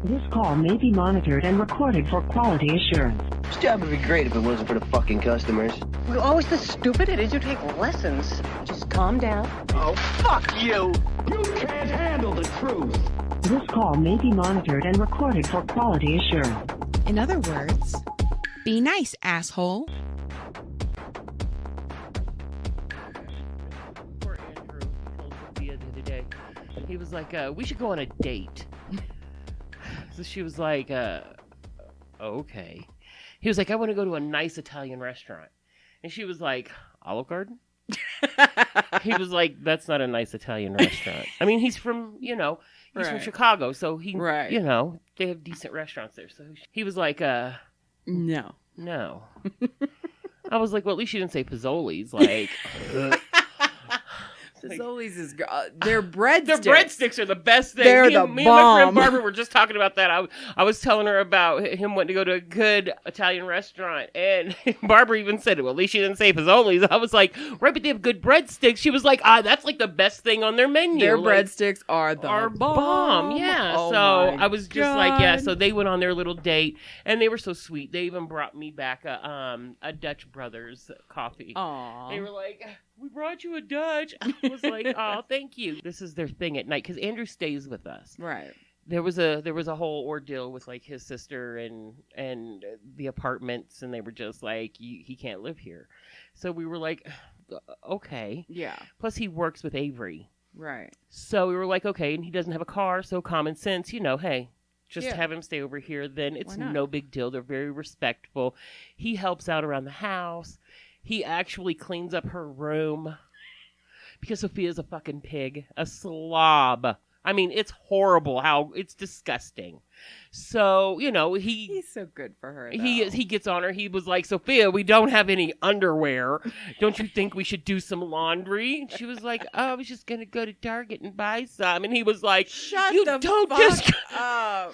This call may be monitored and recorded for quality assurance. This job would be great if it wasn't for the fucking customers. We're always the stupid idiots who take lessons. Just calm down. Oh, fuck you! You can't handle the truth. This call may be monitored and recorded for quality assurance. In other words, be nice, asshole. Poor Andrew told Sophia the other day. He was like, we should go on a date. So she was like, okay. He was like, I want to go to a nice Italian restaurant. And she was like, Olive Garden? He was like, that's not a nice Italian restaurant. I mean, he's from, he's from Chicago. So he, they have decent restaurants there. So he was like, No. I was like, well, at least you didn't say Fazoli's. Like, Fazoli's is their breadsticks. Their breadsticks are the best thing. They're me the and my friend bomb. Barbara were just talking about that. I was telling her about him wanting to go to a good Italian restaurant, and Barbara even said, well, at least she didn't say Fazoli's. I was like, right, but they have good breadsticks. She was like, that's like the best thing on their menu. Their like, breadsticks are the bomb. Yeah. Oh so I was just like, yeah. So they went on their little date, and they were so sweet. They even brought me back a Dutch Brothers coffee. Aww. They were like, we brought you a Dutch. I was like, oh, thank you. This is their thing at night because Andrew stays with us. Right. There was a whole ordeal with like his sister and the apartments, and they were just like, he can't live here. So we were like, okay. Yeah. Plus he works with Avery. Right. So we were like, okay, and he doesn't have a car, so common sense, hey. Just have him stay over here. Then it's no big deal. They're very respectful. He helps out around the house. He actually cleans up her room because Sophia's a fucking pig, a slob. I mean, it's horrible it's disgusting. So, he's so good for her. Though. He gets on her. He was like, Sophia, we don't have any underwear. Don't you think we should do some laundry? And she was like, oh, I was just going to go to Target and buy some. And he was like, Shut you the don't fuck just up.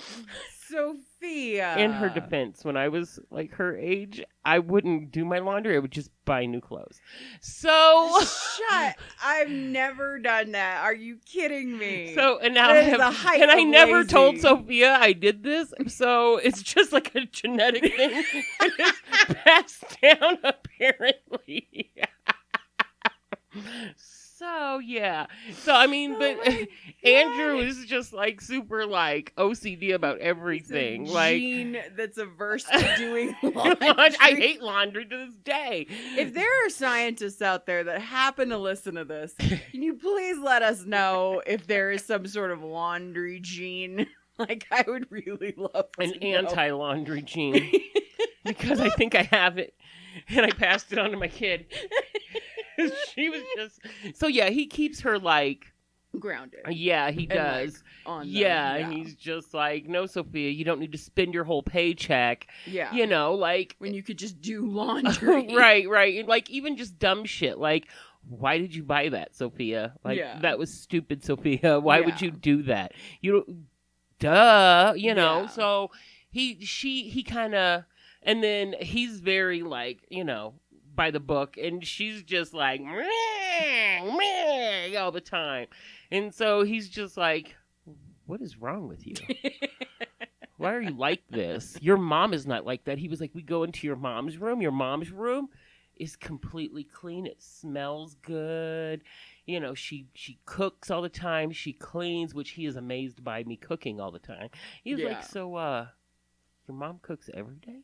Sophia. In her defense, when I was like her age, I wouldn't do my laundry. I would just buy new clothes. So Shut. I've never done that. Are you kidding me? So and now I never told Sophia I did this. So it's just like a genetic thing. It's passed down apparently. So, yeah. So, I mean, but Andrew is just, like, super, like, OCD about everything. It's a like gene that's averse to doing laundry. I hate laundry to this day. If there are scientists out there that happen to listen to this, can you please let us know if there is some sort of laundry gene? Like, I would really love an to know. anti-laundry gene. Because I think I have it. And I passed it on to my kid. She was just... So, yeah, he keeps her, like... grounded. Yeah, he does. Like, and he's just like, no, Sophia, you don't need to spend your whole paycheck. Yeah. Like... when you could just do laundry. Right. Like, even just dumb shit. Like, why did you buy that, Sophia? Like, that was stupid, Sophia. Why would you do that? Duh, So, he kind of... And then he's very, like, by the book, and she's just like, meh, meh, all the time. And so he's just like, what is wrong with you? Why are you like this? Your mom is not like that. He was like, we go into your mom's room. Your mom's room is completely clean. It smells good. She cooks all the time. She cleans, which he is amazed by me cooking all the time. He was like, so, your mom cooks every day?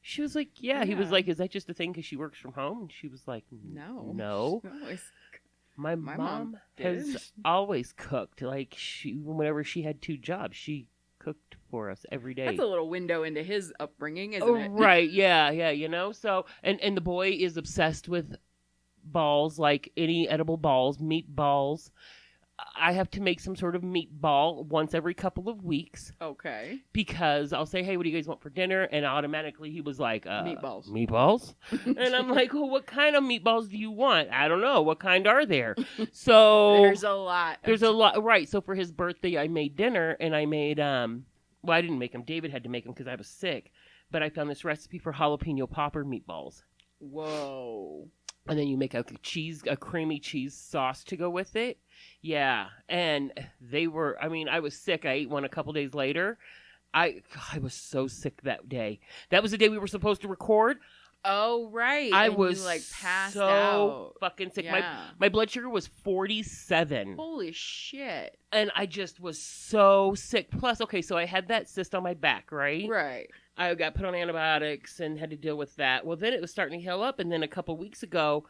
She was like, yeah. He was like, is that just a thing because she works from home? And she was like, no. My mom has always cooked. Like, whenever she had 2 jobs, she cooked for us every day. That's a little window into his upbringing, isn't it? Right, yeah. So, and the boy is obsessed with balls, like any edible balls, meatballs. I have to make some sort of meatball once every couple of weeks. Okay. Because I'll say, hey, what do you guys want for dinner? And automatically he was like, meatballs. Meatballs? And I'm like, well, what kind of meatballs do you want? I don't know. What kind are there? So There's a lot. Right. So for his birthday, I made dinner, and I made, I didn't make them. David had to make them because I was sick. But I found this recipe for jalapeno popper meatballs. Whoa. And then you make a creamy cheese sauce to go with it. Yeah. And I was sick. I ate one a couple days later. I was so sick that day. That was the day we were supposed to record. Oh, right. I and was you, like, passed so out. fucking sick. Yeah. My blood sugar was 47. Holy shit. And I just was so sick. Plus, okay, so I had that cyst on my back, right? Right. I got put on antibiotics and had to deal with that. Well, then it was starting to heal up. And then a couple weeks ago,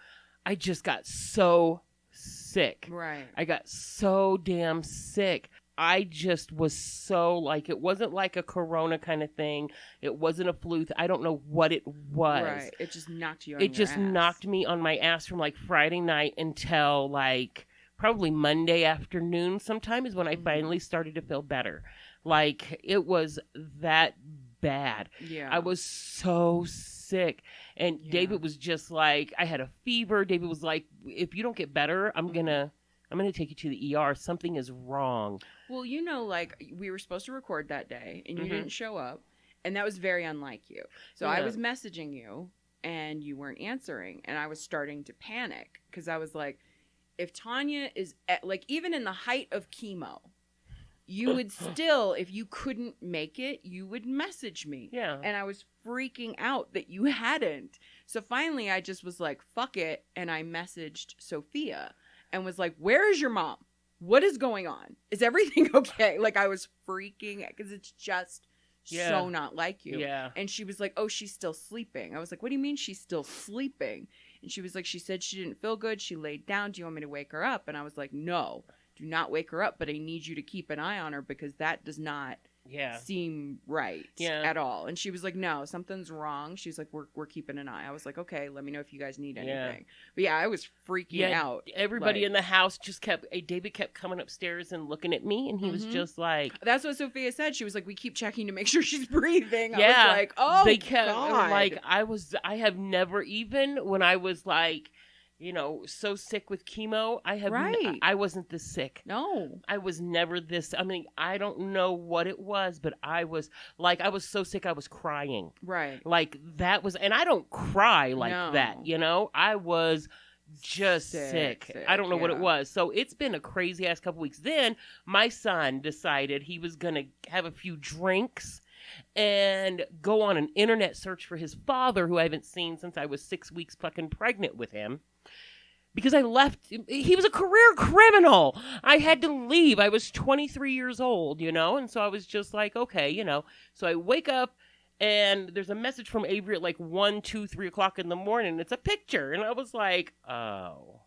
I just got so sick. Right. I got so damn sick. I just was so like, it wasn't like a corona kind of thing. It wasn't a flu. I don't know what it was. Right. It just knocked you on It just knocked me on my ass from like Friday night until like probably Monday afternoon sometime is when I finally started to feel better. Like it was that bad. Yeah. I was so sick. And David was just like, I had a fever. David was like, if you don't get better, I'm going to take you to the ER. Something is wrong. Well, like we were supposed to record that day and you didn't show up, and that was very unlike you. So I was messaging you and you weren't answering, and I was starting to panic because I was like, if Tanya is like, even in the height of chemo, you would still, if you couldn't make it, you would message me. Yeah. And I was freaking out that you hadn't. So finally I just was like, fuck it. And I messaged Sophia and was like, where is your mom? What is going on? Is everything okay? Like, I was freaking because it's just so not like you. Yeah. And she was like, oh, she's still sleeping. I was like, what do you mean she's still sleeping? And she was like, she said she didn't feel good. She laid down. Do you want me to wake her up? And I was like, no, do not wake her up. But I need you to keep an eye on her because that does not seem right at all. And she was like, no, something's wrong. She's like, we're keeping an eye. I was like, okay, let me know if you guys need anything. But I was freaking out. Everybody in the house just David kept coming upstairs and looking at me, and he was just like, that's what Sophia said. She was like, we keep checking to make sure she's breathing. Yeah. I was like, oh, they kept God. like, I have never, even when I was like, so sick with chemo, I wasn't this sick. No. I was never this. I mean, I don't know what it was, but I was so sick I was crying. Right. Like that was, and I don't cry like that, I was just sick. I don't know what it was. So it's been a crazy ass couple weeks. Then my son decided he was going to have a few drinks and go on an internet search for his father, who I haven't seen since I was 6 weeks fucking pregnant with him. Because I left, he was a career criminal. I had to leave. I was 23 years old, and so I was just like, okay, So I wake up and there's a message from Avery at like 1, 2, 3 o'clock in the morning. It's a picture. And I was like, oh.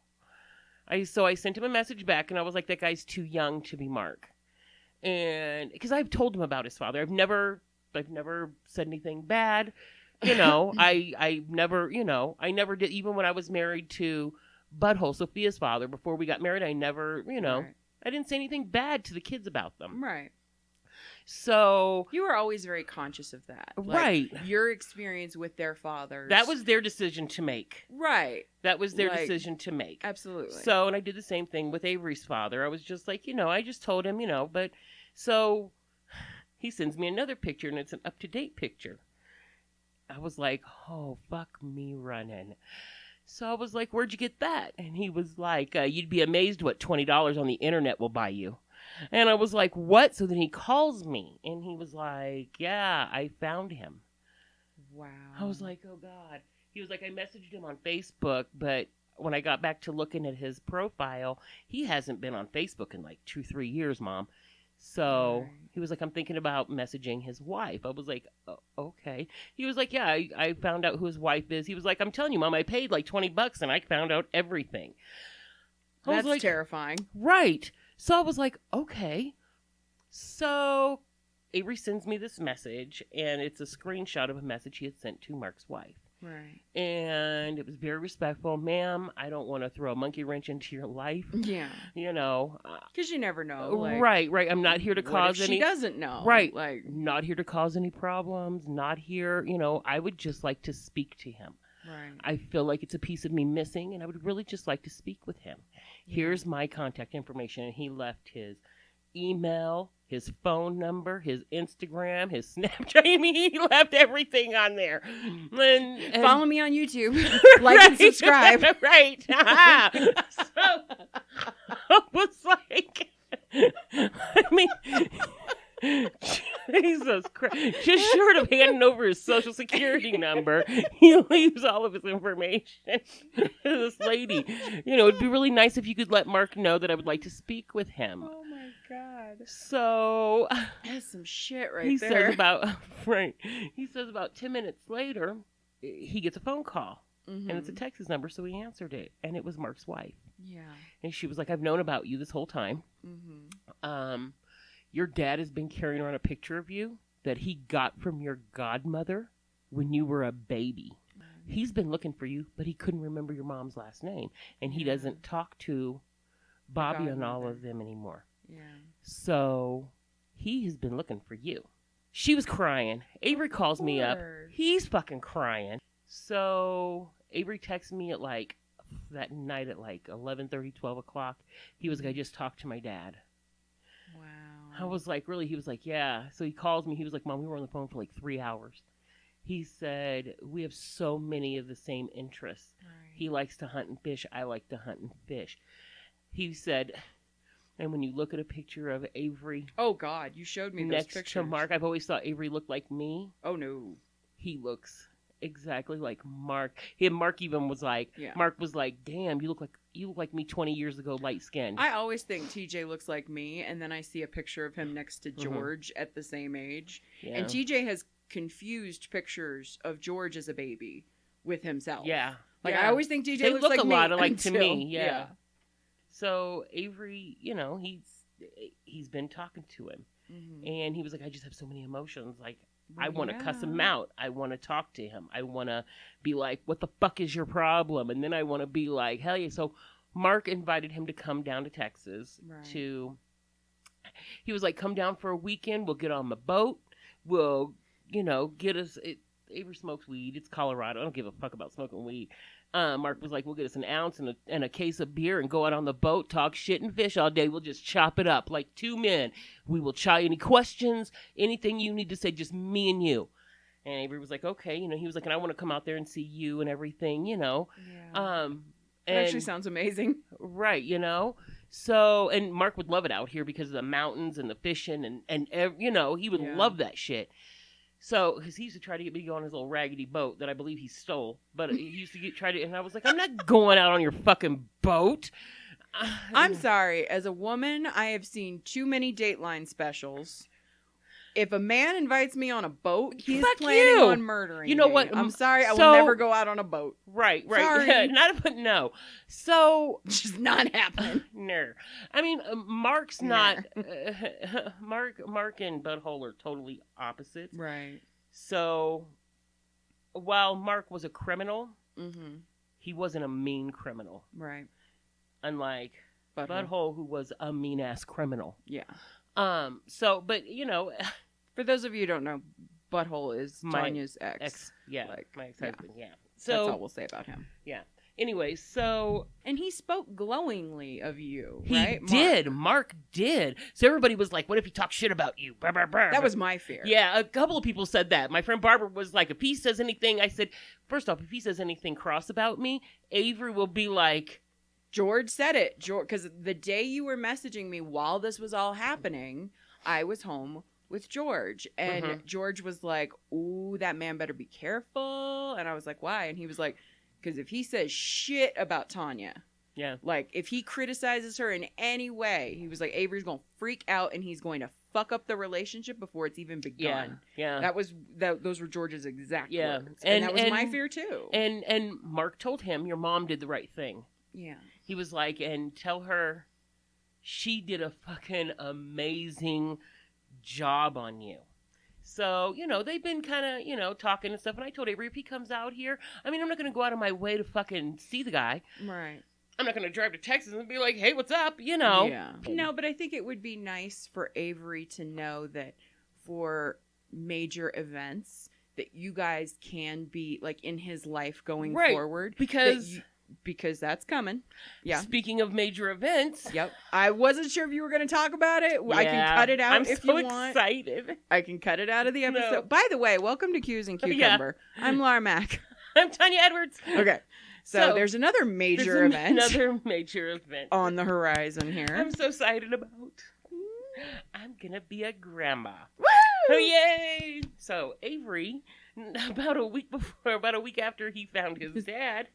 So I sent him a message back and I was like, that guy's too young to be Mark. And because I've told him about his father. I've never said anything bad. I never did, even when I was married to Butthole, Sophia's father, before we got married, I never, I didn't say anything bad to the kids about them. Right. So you were always very conscious of that. Right. Your experience with their fathers. That was their decision to make. Right. That was their decision to make. Absolutely. So, and I did the same thing with Avery's father. I was just like, I just told him, but so he sends me another picture and it's an up-to-date picture. I was like, oh, fuck me running. So I was like, where'd you get that? And he was like, you'd be amazed what $20 on the internet will buy you. And I was like, what? So then he calls me and he was like, yeah, I found him. Wow. I was like, oh God. He was like, I messaged him on Facebook, but when I got back to looking at his profile, he hasn't been on Facebook in like 2-3 years, Mom. So he was like, I'm thinking about messaging his wife. I was like, oh, okay. He was like, yeah, I found out who his wife is. He was like, I'm telling you, Mom, I paid like $20 and I found out everything. That's like, terrifying. Right. So I was like, okay. So Avery sends me this message and it's a screenshot of a message he had sent to Mark's wife. Right. And it was very respectful. Ma'am, I don't want to throw a monkey wrench into your life. Yeah. Because you never know. Like, right. I'm not here to cause any... She doesn't know. Right. Like, not here to cause any problems. Not here, I would just like to speak to him. Right. I feel like it's a piece of me missing and I would really just like to speak with him. Yeah. Here's my contact information. And he left his email, his phone number, his Instagram, his Snapchat. I mean, he left everything on there. And follow me on YouTube. Like and subscribe. Right. So I was like, I mean, Jesus Christ. Just short of handing over his social security number, he leaves all of his information to this lady. You know, it'd be really nice if you could let Mark know that I would like to speak with him. Oh my God. So that's some shit right he there. He says about 10 minutes later, he gets a phone call. Mm-hmm. And it's a Texas number, so he answered it. And it was Mark's wife. Yeah. And she was like, I've known about you this whole time. Mm-hmm. Your dad has been carrying around a picture of you that he got from your godmother when you were a baby. Mm-hmm. He's been looking for you, but he couldn't remember your mom's last name. And he doesn't talk to Bobby and all of them anymore. Yeah. So he has been looking for you. She was crying. Avery calls me up. He's fucking crying. So Avery texts me at like that night at like 11:30, 12 o'clock. He was like, I just talked to my dad. Wow. I was like, really? He was like, yeah. So he calls me. He was like, Mom, we were on the phone for like 3 hours. He said, we have so many of the same interests. Right. He likes to hunt and fish. I like to hunt and fish. He said, and when you look at a picture of Avery. Oh, God. You showed me those next pictures. to Mark, I've always thought Avery looked like me. Oh, no. He looks exactly like Mark. Mark even was like, Mark was like, damn, you look like me 20 years ago, light skinned. I always think TJ looks like me, and then I see a picture of him next to George at the same age. Yeah. And TJ has confused pictures of George as a baby with himself. Yeah. Like, I always think TJ looks like me. They look a lot alike to me. Yeah. So Avery, you know, he's been talking to him. Mm-hmm. And he was like, I just have so many emotions. Like, I want to cuss him out. I want to talk to him. I want to be like, what the fuck is your problem? And then I want to be like, hell yeah. So Mark invited him to come down to Texas he was like, come down for a weekend. We'll get on the boat. We'll, you know, get us, Avery smokes weed. It's Colorado. I don't give a fuck about smoking weed. Mark was like, we'll get us an ounce and a case of beer and go out on the boat, talk shit and fish all day. We'll just chop it up like two men. We will chai any questions, anything you need to say, just me and you. And Avery was like, okay. You know, he was like, and I want to come out there and see you and everything, you know. Yeah. It actually sounds amazing. Right, you know. So, and Mark would love it out here because of the mountains and the fishing and you know, he would love that shit. So, because he used to try to get me to go on his little raggedy boat that I believe he stole. But he used to try to, and I was like, I'm not going out on your fucking boat. I'm sorry. As a woman, I have seen too many Dateline specials. If a man invites me on a boat, he's planning on murdering me. You know what? I'm sorry. I will never go out on a boat. Right. Sorry. No. So. Just not happening. No. I mean, Mark's not. Mark and Butthole are totally opposite. Right. So, while Mark was a criminal, mm-hmm. he wasn't a mean criminal. Right. Unlike Butthole, who was a mean-ass criminal. Yeah. So, but, you know. For those of you who don't know, Butthole is Tanya's ex. Yeah, my ex-husband, yeah. So that's all we'll say about him. Yeah. Anyway, so... And he spoke glowingly of you, right? He did. Mark did. So everybody was like, what if he talks shit about you? Brr, brr, brr. That was my fear. Yeah, a couple of people said that. My friend Barbara was like, if he says anything, I said, first off, if he says anything cross about me, Avery will be like... George said it. Because the day you were messaging me while this was all happening, I was home with George. And George was like, ooh, that man better be careful. And I was like, why? And he was like, because if he says shit about Tanya, like if he criticizes her in any way, he was like, Avery's going to freak out and he's going to fuck up the relationship before it's even begun. Yeah. Those were George's exact words. And that was my fear too. And Mark told him, your mom did the right thing. Yeah. He was like, and tell her she did a fucking amazing job on you. So, you know, they've been kind of, you know, talking and stuff. And I told Avery, if he comes out here, I mean, I'm not going to go out of my way to fucking see the guy. Right. I'm not going to drive to Texas and be like, hey, what's up? You know. Yeah. No, but I think it would be nice for Avery to know that for major events that you guys can be, like, in his life going forward. Because... because that's coming. Yeah. Speaking of major events. Yep. I wasn't sure if you were going to talk about it. I can cut it out if you want. I'm so excited. I can cut it out of the episode. No. By the way, welcome to Q's and Cucumber. Yeah. I'm Laura Mack. I'm Tanya Edwards. Okay. So there's another major event. Another major event. On the horizon here. I'm so excited about. I'm going to be a grandma. Woo! Oh, yay! So Avery, about a week after he found his dad,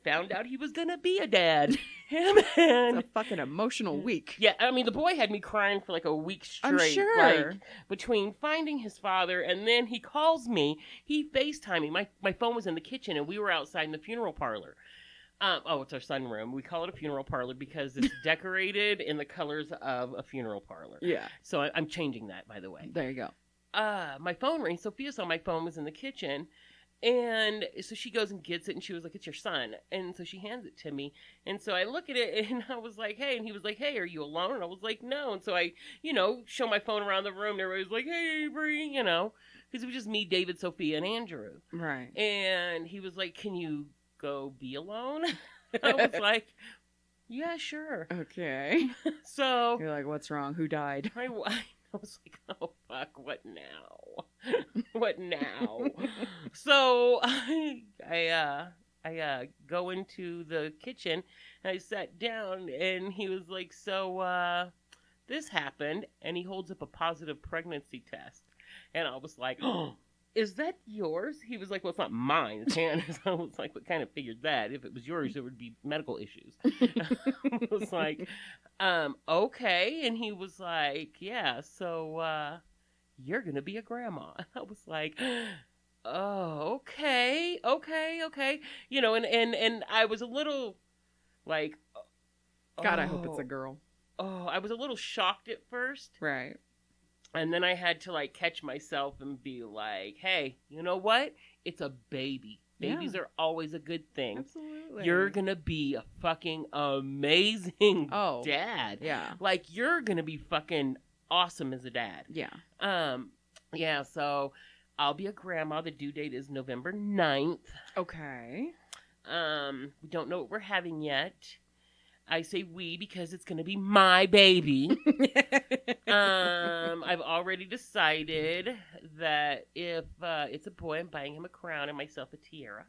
found out he was going to be a dad. It's a fucking emotional week. Yeah, I mean, the boy had me crying for like a week straight. I'm sure. Like, between finding his father and then he calls me. He FaceTimed me. My phone was in the kitchen and we were outside in the funeral parlor. It's our sunroom. We call it a funeral parlor because it's decorated in the colors of a funeral parlor. Yeah. So I'm changing that, by the way. There you go. My phone rings. Sophia saw my phone was in the kitchen. And so she goes and gets it, and she was like, "It's your son." And so she hands it to me. And so I look at it, and I was like, "Hey." And he was like, "Hey, are you alone?" And I was like, "No." And so I, show my phone around the room, and everybody's like, "Hey, Avery," because it was just me, David, Sophia, and Andrew. Right. And he was like, "Can you go be alone?" I was like, "Yeah, sure." Okay. So you're like, "What's wrong? Who died?" I was like, "Oh, fuck, what now? What now?" So I go into the kitchen, and I sat down, and he was like, "So, this happened," and he holds up a positive pregnancy test. And I was like, "Oh, is that yours?" He was like, "Well, it's not mine. It's Hannah's." I was like, "What kind of figured that? If it was yours, there would be medical issues." I was like, "Okay." And he was like, "Yeah, so, you're going to be a grandma." I was like, "Oh, okay. And I was a little like, God, I hope it's a girl. Oh, I was a little shocked at first. Right. And then I had to like catch myself and be like, "Hey, you know what? It's a baby. Babies are always a good thing. Absolutely. You're going to be a fucking amazing dad. Yeah. Like, you're going to be fucking awesome as a dad." Yeah. Yeah, so I'll be a grandma. The due date is November 9th. Okay. We don't know what we're having yet. I say we because it's going to be my baby. I've already decided that if it's a boy, I'm buying him a crown and myself a tiara.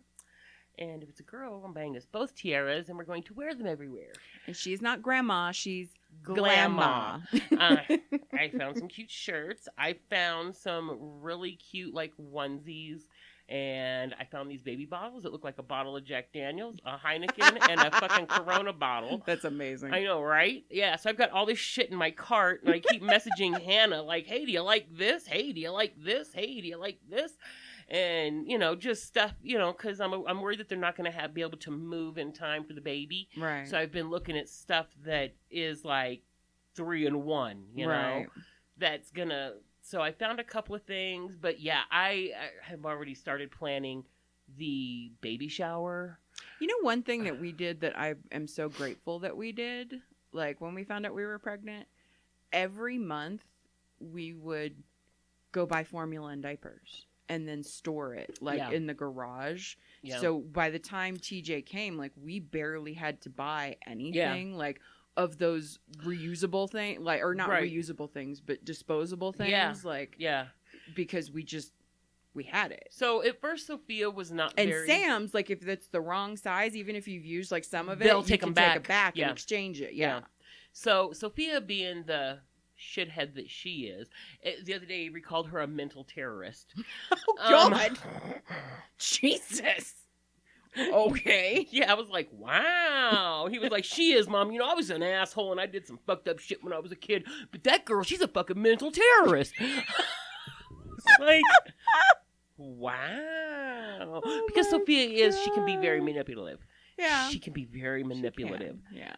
And if it's a girl, I'm buying us both tiaras, and we're going to wear them everywhere. And she's not grandma, she's Glamma. I found some cute shirts. I found some really cute, like, onesies. And I found these baby bottles that look like a bottle of Jack Daniels, a Heineken, and a fucking Corona bottle. That's amazing. I know, right? Yeah, so I've got all this shit in my cart, and I keep messaging Hannah, like, "Hey, do you like this? Hey, do you like this? Hey, do you like this?" And, just stuff, because I'm worried that they're not going to be able to move in time for the baby. Right. So I've been looking at stuff that is, like, 3-in-1, right. That's going to... So I found a couple of things, but yeah, I have already started planning the baby shower. One thing that we did that I am so grateful that we did, like when we found out we were pregnant, every month we would go buy formula and diapers and then store it in the garage. Yeah. So by the time TJ came, like we barely had to buy anything. Like of those reusable things, like, or not reusable things, but disposable things, because we had it. So at first Sophia was not very... And Sam's, like, if it's the wrong size, even if you've used, like, some of it, they'll take it back and exchange it. Yeah. So Sophia, being the shithead that she is, the other day we called her a mental terrorist. Oh, God. Jesus. Okay. Yeah, I was like, wow. He was like, "She is, Mom. I was an asshole and I did some fucked up shit when I was a kid. But that girl, she's a fucking mental terrorist." It's like, wow. Because Sophia she can be very manipulative. Yeah. She can be very manipulative. Yeah.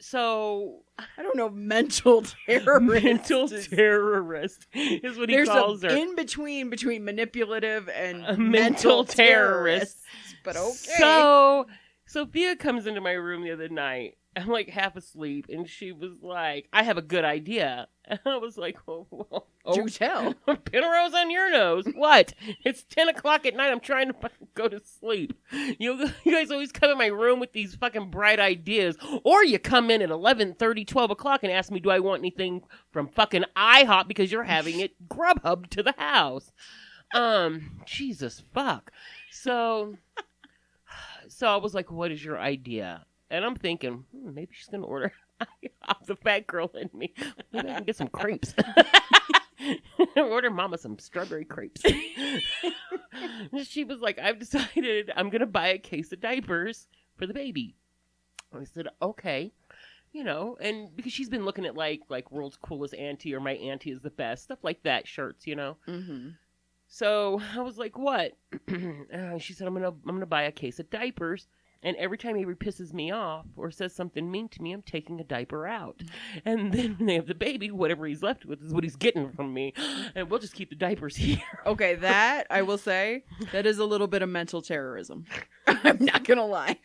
So I don't know, mental terrorist. Mental terrorist is what he calls her. There's an in-between manipulative and mental terrorist. But okay. So Sophia comes into my room the other night I'm like half asleep, and she was like, I have a good idea. And I was like, well, Do tell. Pin a rose on your nose. What? It's 10 o'clock at night. I'm trying to fucking go to sleep. You guys always come in my room with these fucking bright ideas. Or you come in at 11:30, 12 o'clock and ask me, do I want anything from fucking IHOP because you're having it Grubhub to the house. Jesus fuck. So I was like, what is your idea? And I'm thinking, maybe she's going to order off the fat girl in me. Maybe I can get some crepes. Order mama some strawberry crepes. She was like, I've decided I'm going to buy a case of diapers for the baby. I said, okay. You know, and because she's been looking at like world's coolest auntie or my auntie is the best, stuff like that, shirts, you know. Mm-hmm. So I was like, what? She said, I'm gonna buy a case of diapers. And every time Avery pisses me off or says something mean to me, I'm taking a diaper out. And then when they have the baby, whatever he's left with is what he's getting from me. And we'll just keep the diapers here. Okay, that, I will say, that is a little bit of mental terrorism. I'm not going to lie.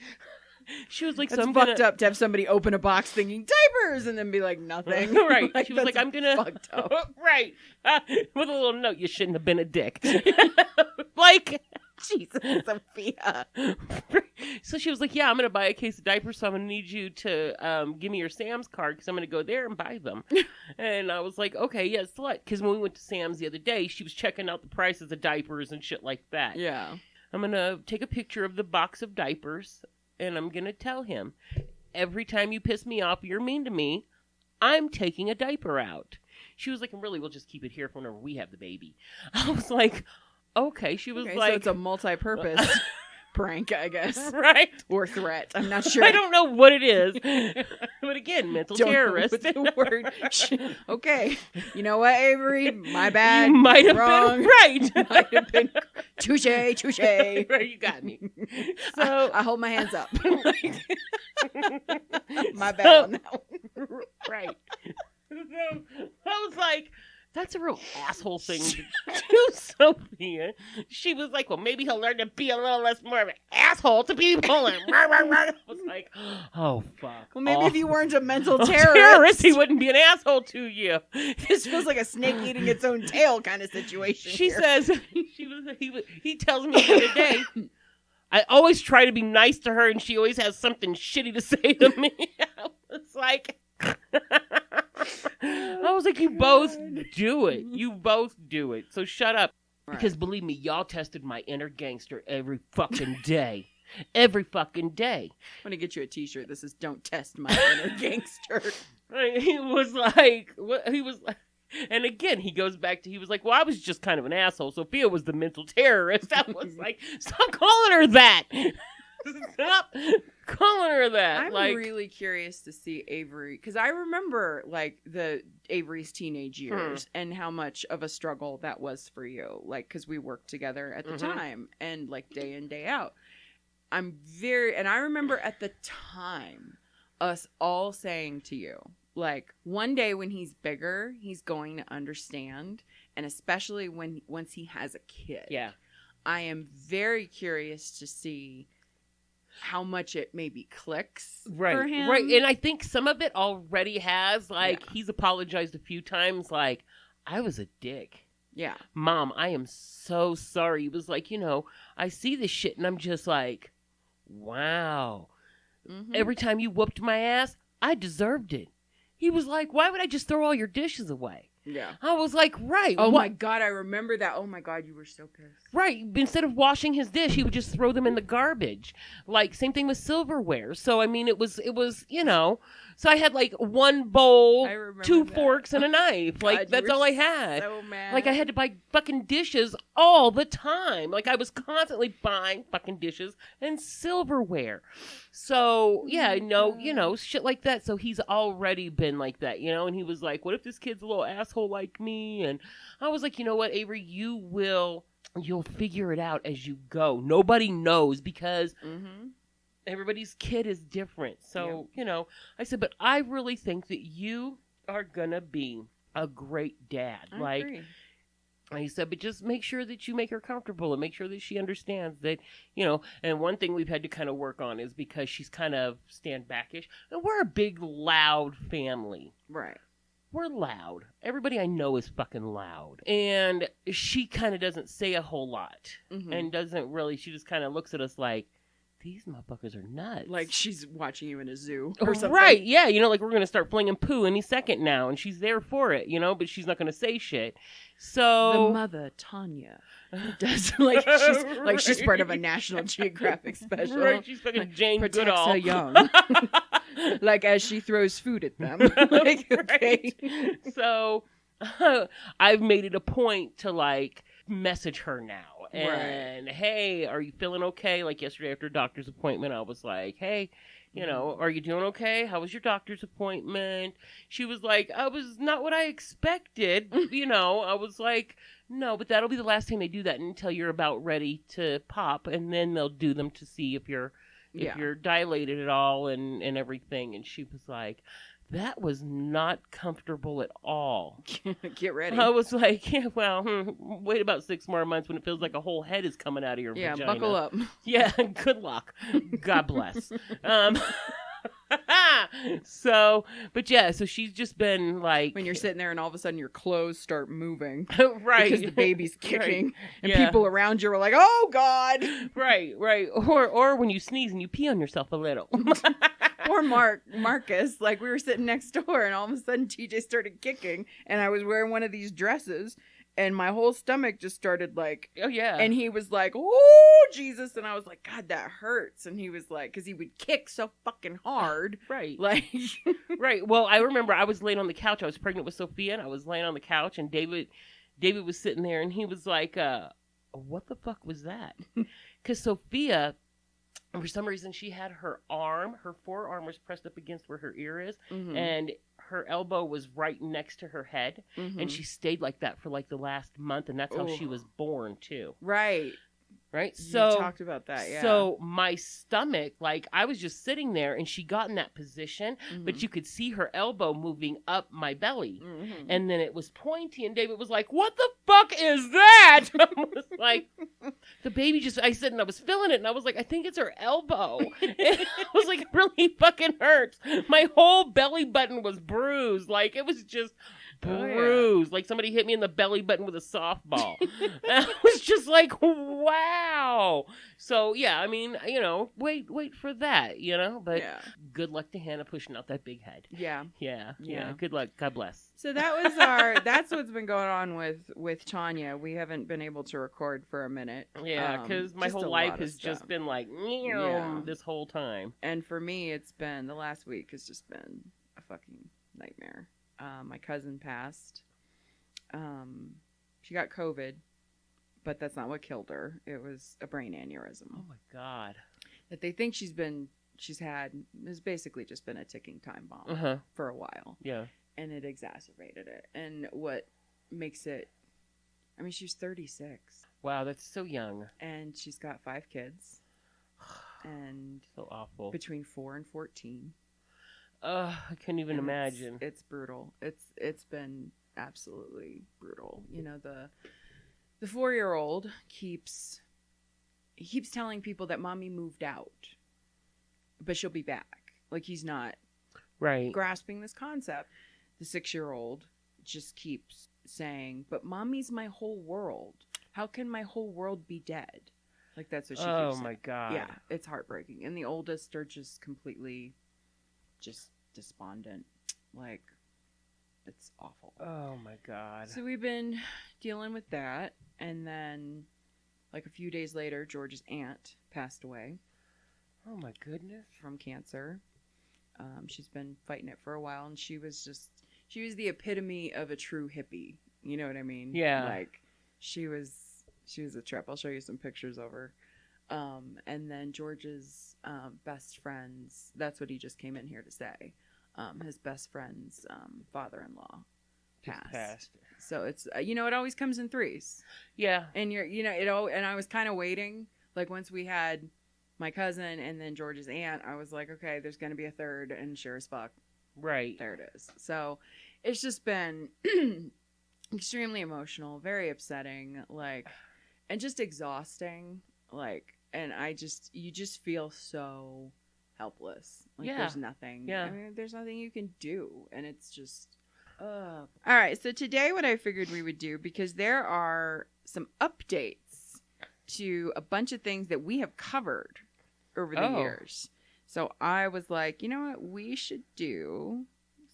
She was like, that's so I'm fucked up to have somebody open a box thinking diapers and then be like, nothing. Right. Like, she was like, I'm going to. Fucked up. Right. With a little note, you shouldn't have been a dick. Like. Jesus, Sophia. So she was like, yeah, I'm going to buy a case of diapers, so I'm going to need you to give me your Sam's card because I'm going to go there and buy them. And I was like, okay, yeah, slut. Because when we went to Sam's the other day, she was checking out the prices of diapers and shit like that. Yeah. I'm going to take a picture of the box of diapers, and I'm going to tell him, every time you piss me off, you're mean to me, I'm taking a diaper out. She was like, and really, we'll just keep it here for whenever we have the baby. I was like, okay. She was like, so it's a multi-purpose prank, I guess. Right. Or threat. I'm not sure. I don't know what it is. But again, mental terrorist. The word. Okay. You know what, Avery? My bad. You might have wrong. been right. Might have been. Touche. Right, you got me. So I hold my hands up. My bad on that one. Right. So I was like, that's a real asshole thing to do, Sophia. She was like, well, maybe he'll learn to be a little less more of an asshole to people. And I was like, oh, fuck. Well, maybe if you weren't a mental terrorist, he wouldn't be an asshole to you. This feels like a snake eating its own tail kind of situation. She here. says, he tells me the other day, I always try to be nice to her, and she always has something shitty to say to me. It's like... I was like, you both do it. You both do it. So shut up. Right. Because believe me, y'all tested my inner gangster every fucking day. Every fucking day. I'm going to get you a t-shirt. This is don't test my inner gangster. He was like, and again, he goes back to, he was like, well, I was just kind of an asshole. Sophia was the mental terrorist. I was like, stop calling her that. Stop calling her that. I'm really curious to see Avery, because I remember like the Avery's teenage years and how much of a struggle that was for you. Like, because we worked together at the time and like day in, day out. And I remember at the time us all saying to you, like, one day when he's bigger, he's going to understand. And especially once he has a kid. Yeah. I am very curious to see how much it maybe clicks for him. Right. And I think some of it already has. Like, he's apologized a few times. Like, I was a dick. Yeah. Mom, I am so sorry. He was like, you know, I see this shit and I'm just like, wow. Mm-hmm. Every time you whooped my ass, I deserved it. He was like, why would I just throw all your dishes away? Yeah. I was like, right. Oh, my God. I remember that. Oh, my God. You were so pissed. Right. Instead of washing his dish, he would just throw them in the garbage. Like, same thing with silverware. So, I mean, it was, you know. So I had, like, one bowl, two forks, and a knife. God, like, that's all I had. So mad. Like, I had to buy fucking dishes all the time. Like, I was constantly buying fucking dishes and silverware. So, yeah, no, you know, shit like that. So he's already been like that, you know. And he was like, what if this kid's a little asshole like me? And I was like, you know what, Avery, you'll figure it out as you go. Nobody knows because everybody's kid is different. So, you know, I said, but I really think that you are going to be a great dad. I agree. And he said, but just make sure that you make her comfortable and make sure that she understands that, and one thing we've had to kind of work on is because she's kind of stand-backish. And we're a big, loud family. Right. We're loud. Everybody I know is fucking loud. And she kind of doesn't say a whole lot. Mm-hmm. And doesn't really, she just kind of looks at us like, these motherfuckers are nuts. Like she's watching you in a zoo or something. Right, yeah. Like we're going to start flinging poo any second now. And she's there for it, but she's not going to say shit. So. The mother, Tanya, does like she's part of a National Geographic special. Right, she's fucking Jane protects Goodall. her young. Like as she throws food at them. Like, okay. Right. So I've made it a point to like message her now. And hey, are you feeling okay? Like yesterday after a doctor's appointment, I was like, hey, are you doing okay? How was your doctor's appointment? She was like, I was not what I expected. I was like, no, but that'll be the last time they do that until you're about ready to pop. And then they'll do them to see if you're dilated at all and everything. And she was like, that was not comfortable at all. Get ready. I was like, yeah, well, wait about 6 more months when it feels like a whole head is coming out of your vagina. Yeah, buckle up. Yeah, good luck. God bless. So she's just been like... When you're sitting there and all of a sudden your clothes start moving. Right. Because the baby's kicking. Right. And people around you are like, oh, God. Right. Or when you sneeze and you pee on yourself a little. Or Marcus, like we were sitting next door and all of a sudden TJ started kicking and I was wearing one of these dresses and my whole stomach just started like, oh yeah. And he was like, oh Jesus. And I was like, God, that hurts. And he was like, cause he would kick so fucking hard. Right. Like, right. Well, I remember I was laying on the couch. I was pregnant with Sophia and I was laying on the couch and David was sitting there and he was like, what the fuck was that? Cause Sophia, for some reason, she had her forearm was pressed up against where her ear is, and her elbow was right next to her head, and she stayed like that for like the last month, and that's how she was born too. Right. Right. You So talked about that, yeah. So my stomach, like I was just sitting there and she got in that position, but you could see her elbow moving up my belly. And then it was pointy and David was like, what the fuck is that? I was like, the baby I said, and I was feeling it and I was like, I think it's her elbow. It was like, it really fucking hurts. My whole belly button was bruised. Like it was just bruised. Like somebody hit me in the belly button with a softball. I was just like, wow. So yeah, I mean, wait for that, but good luck to Hannah pushing out that big head. Yeah. Yeah. Good luck. God bless. So that was that's what's been going on with Tanya. We haven't been able to record for a minute. Yeah, because my whole life has just been like, this whole time. And for me, the last week has just been a fucking nightmare. My cousin passed. She got COVID, but that's not what killed her. It was a brain aneurysm. Oh my God. That they think has basically just been a ticking time bomb for a while. Yeah. And it exacerbated it. And what makes it, she's 36. Wow, that's so young. And she's got 5 kids. And so awful. Between 4 and 14. I couldn't even imagine. It's brutal. It's been absolutely brutal. The 4-year-old keeps telling people that mommy moved out, but she'll be back. Like he's not grasping this concept. The 6-year-old just keeps saying, "But mommy's my whole world. How can my whole world be dead?" Like that's what she keeps saying. Oh my God. Yeah, it's heartbreaking. And the oldest are just completely despondent. Like it's awful. Oh my God. So we've been dealing with that, and then like a few days later George's aunt passed away. Oh my goodness. From cancer. She's been fighting it for a while, and she was the epitome of a true hippie. You know what I mean? Yeah. Like she was a trip. I'll show you some pictures of her. And then George's best friend's, that's what he just came in here to say. His best friend's father-in-law passed. So it's, it always comes in threes. Yeah. And and I was kind of waiting. Like once we had my cousin and then George's aunt, I was like, okay, there's going to be a third, and sure as fuck. Right. There it is. So it's just been extremely emotional, very upsetting, like, and just exhausting, like, and you just feel so helpless. Like, there's nothing. Yeah. I mean, there's nothing you can do, and it's just, all right, so today what I figured we would do, because there are some updates to a bunch of things that we have covered over the years. So I was like, you know what? We should do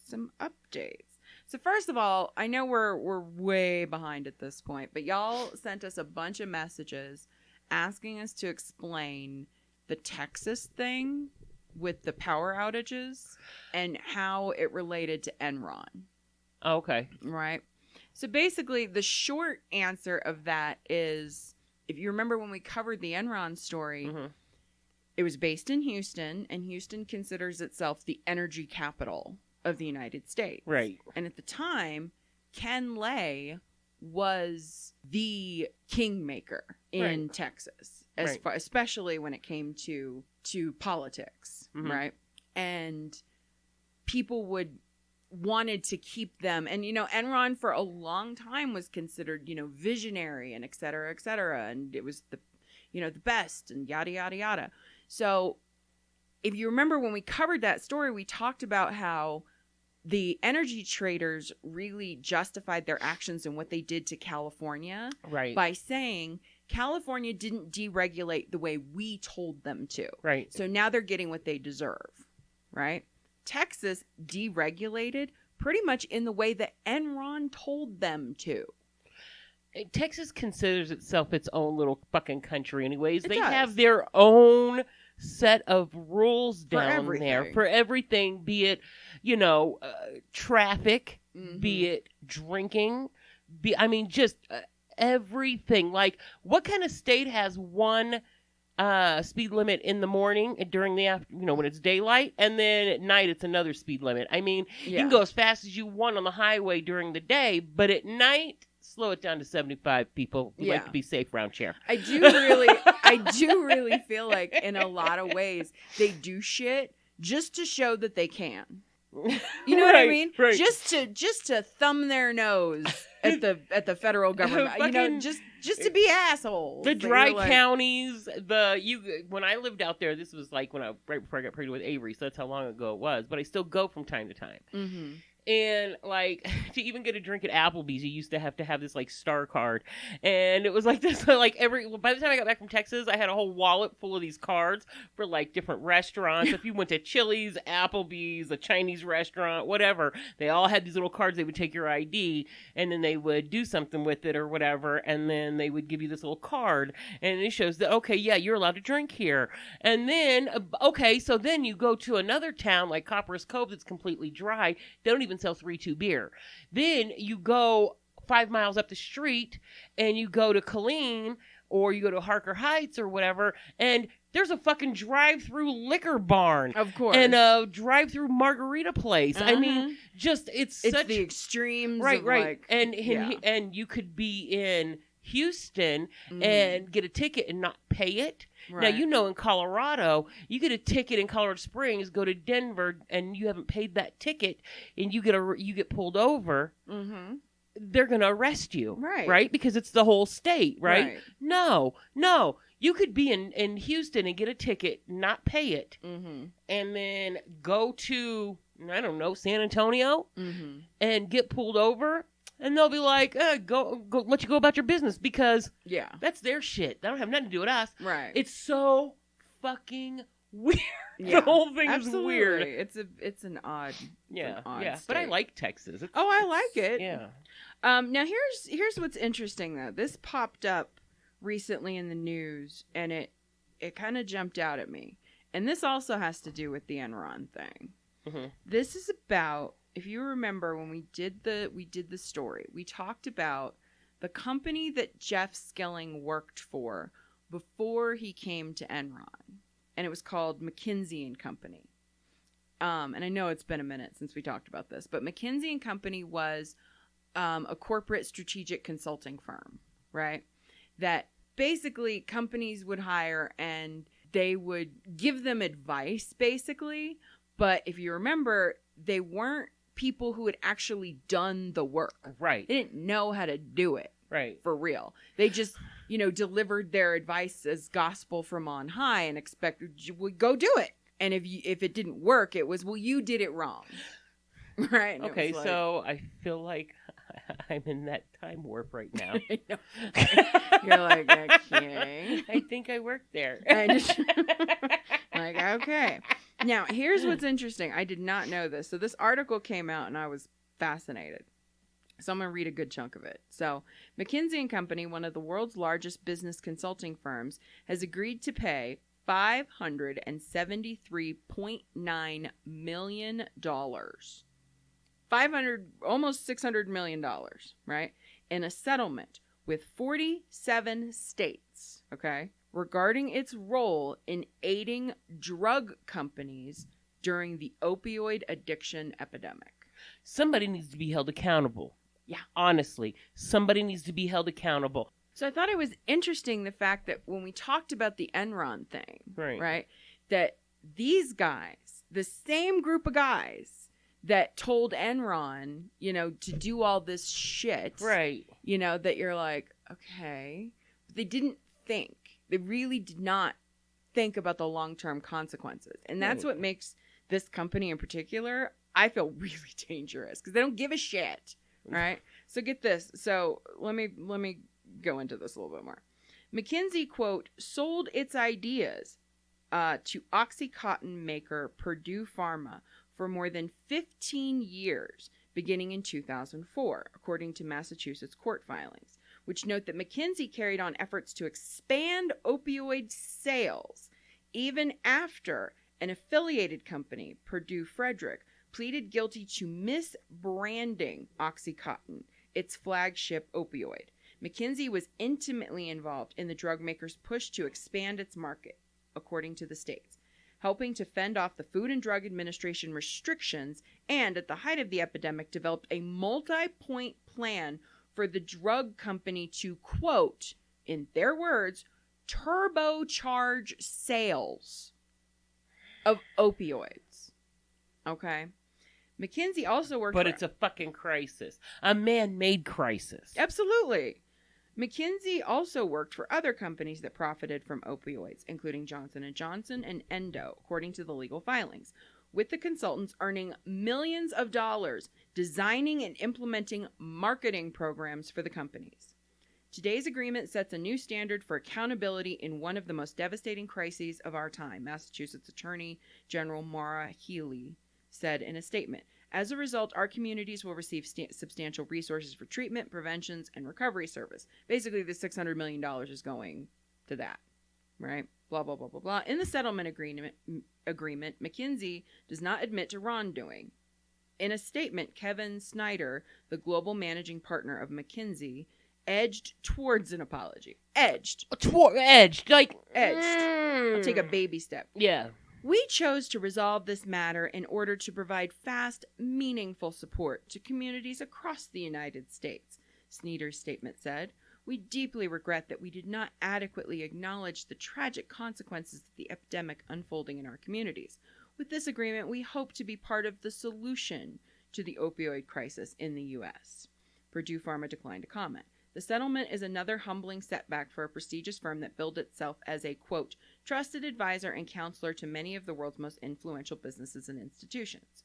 some updates. So first of all, I know we're way behind at this point, but y'all sent us a bunch of messages asking us to explain the Texas thing with the power outages and how it related to Enron. Okay. Right. So basically, the short answer of that is, if you remember when we covered the Enron story, it was based in Houston, and Houston considers itself the energy capital of the United States. Right. And at the time, Ken Lay was the kingmaker in Texas, especially when it came to politics, right? And people wanted to keep them, and Enron for a long time was considered visionary and et cetera, and it was the best and yada yada yada. So if you remember when we covered that story, we talked about how the energy traders really justified their actions and what they did to California by saying California didn't deregulate the way we told them to. Right. So now they're getting what they deserve. Right. Texas deregulated pretty much in the way that Enron told them to. Texas considers itself its own little fucking country anyways. They does. have their own set of rules down there everything. for everything, be it, traffic, be it drinking, just everything. Like, what kind of state has one speed limit in the morning during the when it's daylight, and then at night it's another speed limit? I mean, you can go as fast as you want on the highway during the day, but at night, slow it down to 75. People like to be safe around here. I do really feel like in a lot of ways they do shit just to show that they can. You know what I mean? Right. Just to thumb their nose at the federal government. Just to be assholes. The dry counties, when I lived out there, this was like right before I got pregnant with Avery, so that's how long ago it was. But I still go from time to time. Mm-hmm. And, like, to even get a drink at Applebee's, you used to have this, like, star card. And it was like this, like, by the time I got back from Texas, I had a whole wallet full of these cards for, like, different restaurants. If you went to Chili's, Applebee's, a Chinese restaurant, whatever, they all had these little cards. They would take your ID, and then they would do something with it or whatever, and then they would give you this little card. And it shows that, okay, yeah, you're allowed to drink here. And then, so then you go to another town, like Copperas Cove, that's completely dry. They don't even sell 3-2 beer. Then you go 5 miles up the street and you go to Killeen or you go to Harker Heights or whatever, and there's a fucking drive-through liquor barn. Of course. And a drive-through margarita place. I mean, it's such the extremes. Right. Of like, and you could be in Houston and get a ticket and not pay it. Right. Now, in Colorado, you get a ticket in Colorado Springs, go to Denver, and you haven't paid that ticket, and you get pulled over. Mm-hmm. They're going to arrest you, right? Because it's the whole state, right? No. You could be in Houston and get a ticket, not pay it, and then go to, I don't know, San Antonio and get pulled over. And they'll be like, go, let you go about your business because that's their shit. That don't have nothing to do with us. Right. It's so fucking weird. Yeah. The whole thing is weird. It's an odd state. But I like Texas. I like it. Yeah. Now here's what's interesting though. This popped up recently in the news, and it kind of jumped out at me. And this also has to do with the Enron thing. Mm-hmm. This is about. If you remember when we did the story, we talked about the company that Jeff Skilling worked for before he came to Enron, and it was called McKinsey and Company. And I know it's been a minute since we talked about this, but McKinsey and Company was a corporate strategic consulting firm, right? That basically companies would hire and they would give them advice, basically. But if you remember, they weren't people who had actually done the work. Right. They didn't know how to do it. Right. For real. They just, delivered their advice as gospel from on high and expected you would go do it. And if it didn't work, it was, well, you did it wrong. Right. And okay, so I feel like I'm in that time warp right now. You're like, okay. I think I worked there. Like, okay. Now, here's what's interesting. I did not know this. So this article came out and I was fascinated. So I'm going to read a good chunk of it. So McKinsey & Company, one of the world's largest business consulting firms, has agreed to pay $573.9 million. Almost $600 million, right? In a settlement with 47 states, okay, regarding its role in aiding drug companies during the opioid addiction epidemic. Somebody needs to be held accountable. Yeah. Honestly, somebody needs to be held accountable. So I thought it was interesting the fact that when we talked about the Enron thing, right, that these guys, the same group of guys that told Enron, to do all this shit, right, that you're like, okay, but they didn't think. They really did not think about the long-term consequences. And that's what makes this company in particular, I feel, really dangerous because they don't give a shit. Right. So get this. So let me go into this a little bit more. McKinsey, quote, sold its ideas to OxyContin maker Purdue Pharma for more than 15 years, beginning in 2004, according to Massachusetts court filings, which note that McKinsey carried on efforts to expand opioid sales even after an affiliated company, Purdue Frederick, pleaded guilty to misbranding OxyContin, its flagship opioid. McKinsey was intimately involved in the drug maker's push to expand its market, according to the states, helping to fend off the Food and Drug Administration restrictions, and at the height of the epidemic developed a multi-point plan for the drug company to, quote, in their words, turbocharge sales of opioids. Okay? McKinsey also worked But it's a fucking crisis. A man-made crisis. Absolutely. McKinsey also worked for other companies that profited from opioids, including Johnson & Johnson and Endo, according to the legal filings, with the consultants earning millions of dollars designing and implementing marketing programs for the companies. Today's agreement sets a new standard for accountability in one of the most devastating crises of our time, Massachusetts Attorney General Maura Healey said in a statement. As a result, our communities will receive substantial resources for treatment, preventions, and recovery service. Basically, the $600 million is going to that, right? Blah, blah, blah, blah, blah. In the settlement agreement, McKinsey does not admit to wrongdoing. In a statement, Kevin Snyder, the global managing partner of McKinsey, edged towards an apology. Edged. Edged. I'll take a baby step. Yeah. We chose to resolve this matter in order to provide fast, meaningful support to communities across the United States, Snyder's statement said. We deeply regret that we did not adequately acknowledge the tragic consequences of the epidemic unfolding in our communities. With this agreement, we hope to be part of the solution to the opioid crisis in the U.S. Purdue Pharma declined to comment. The settlement is another humbling setback for a prestigious firm that billed itself as a, quote, trusted advisor and counselor to many of the world's most influential businesses and institutions.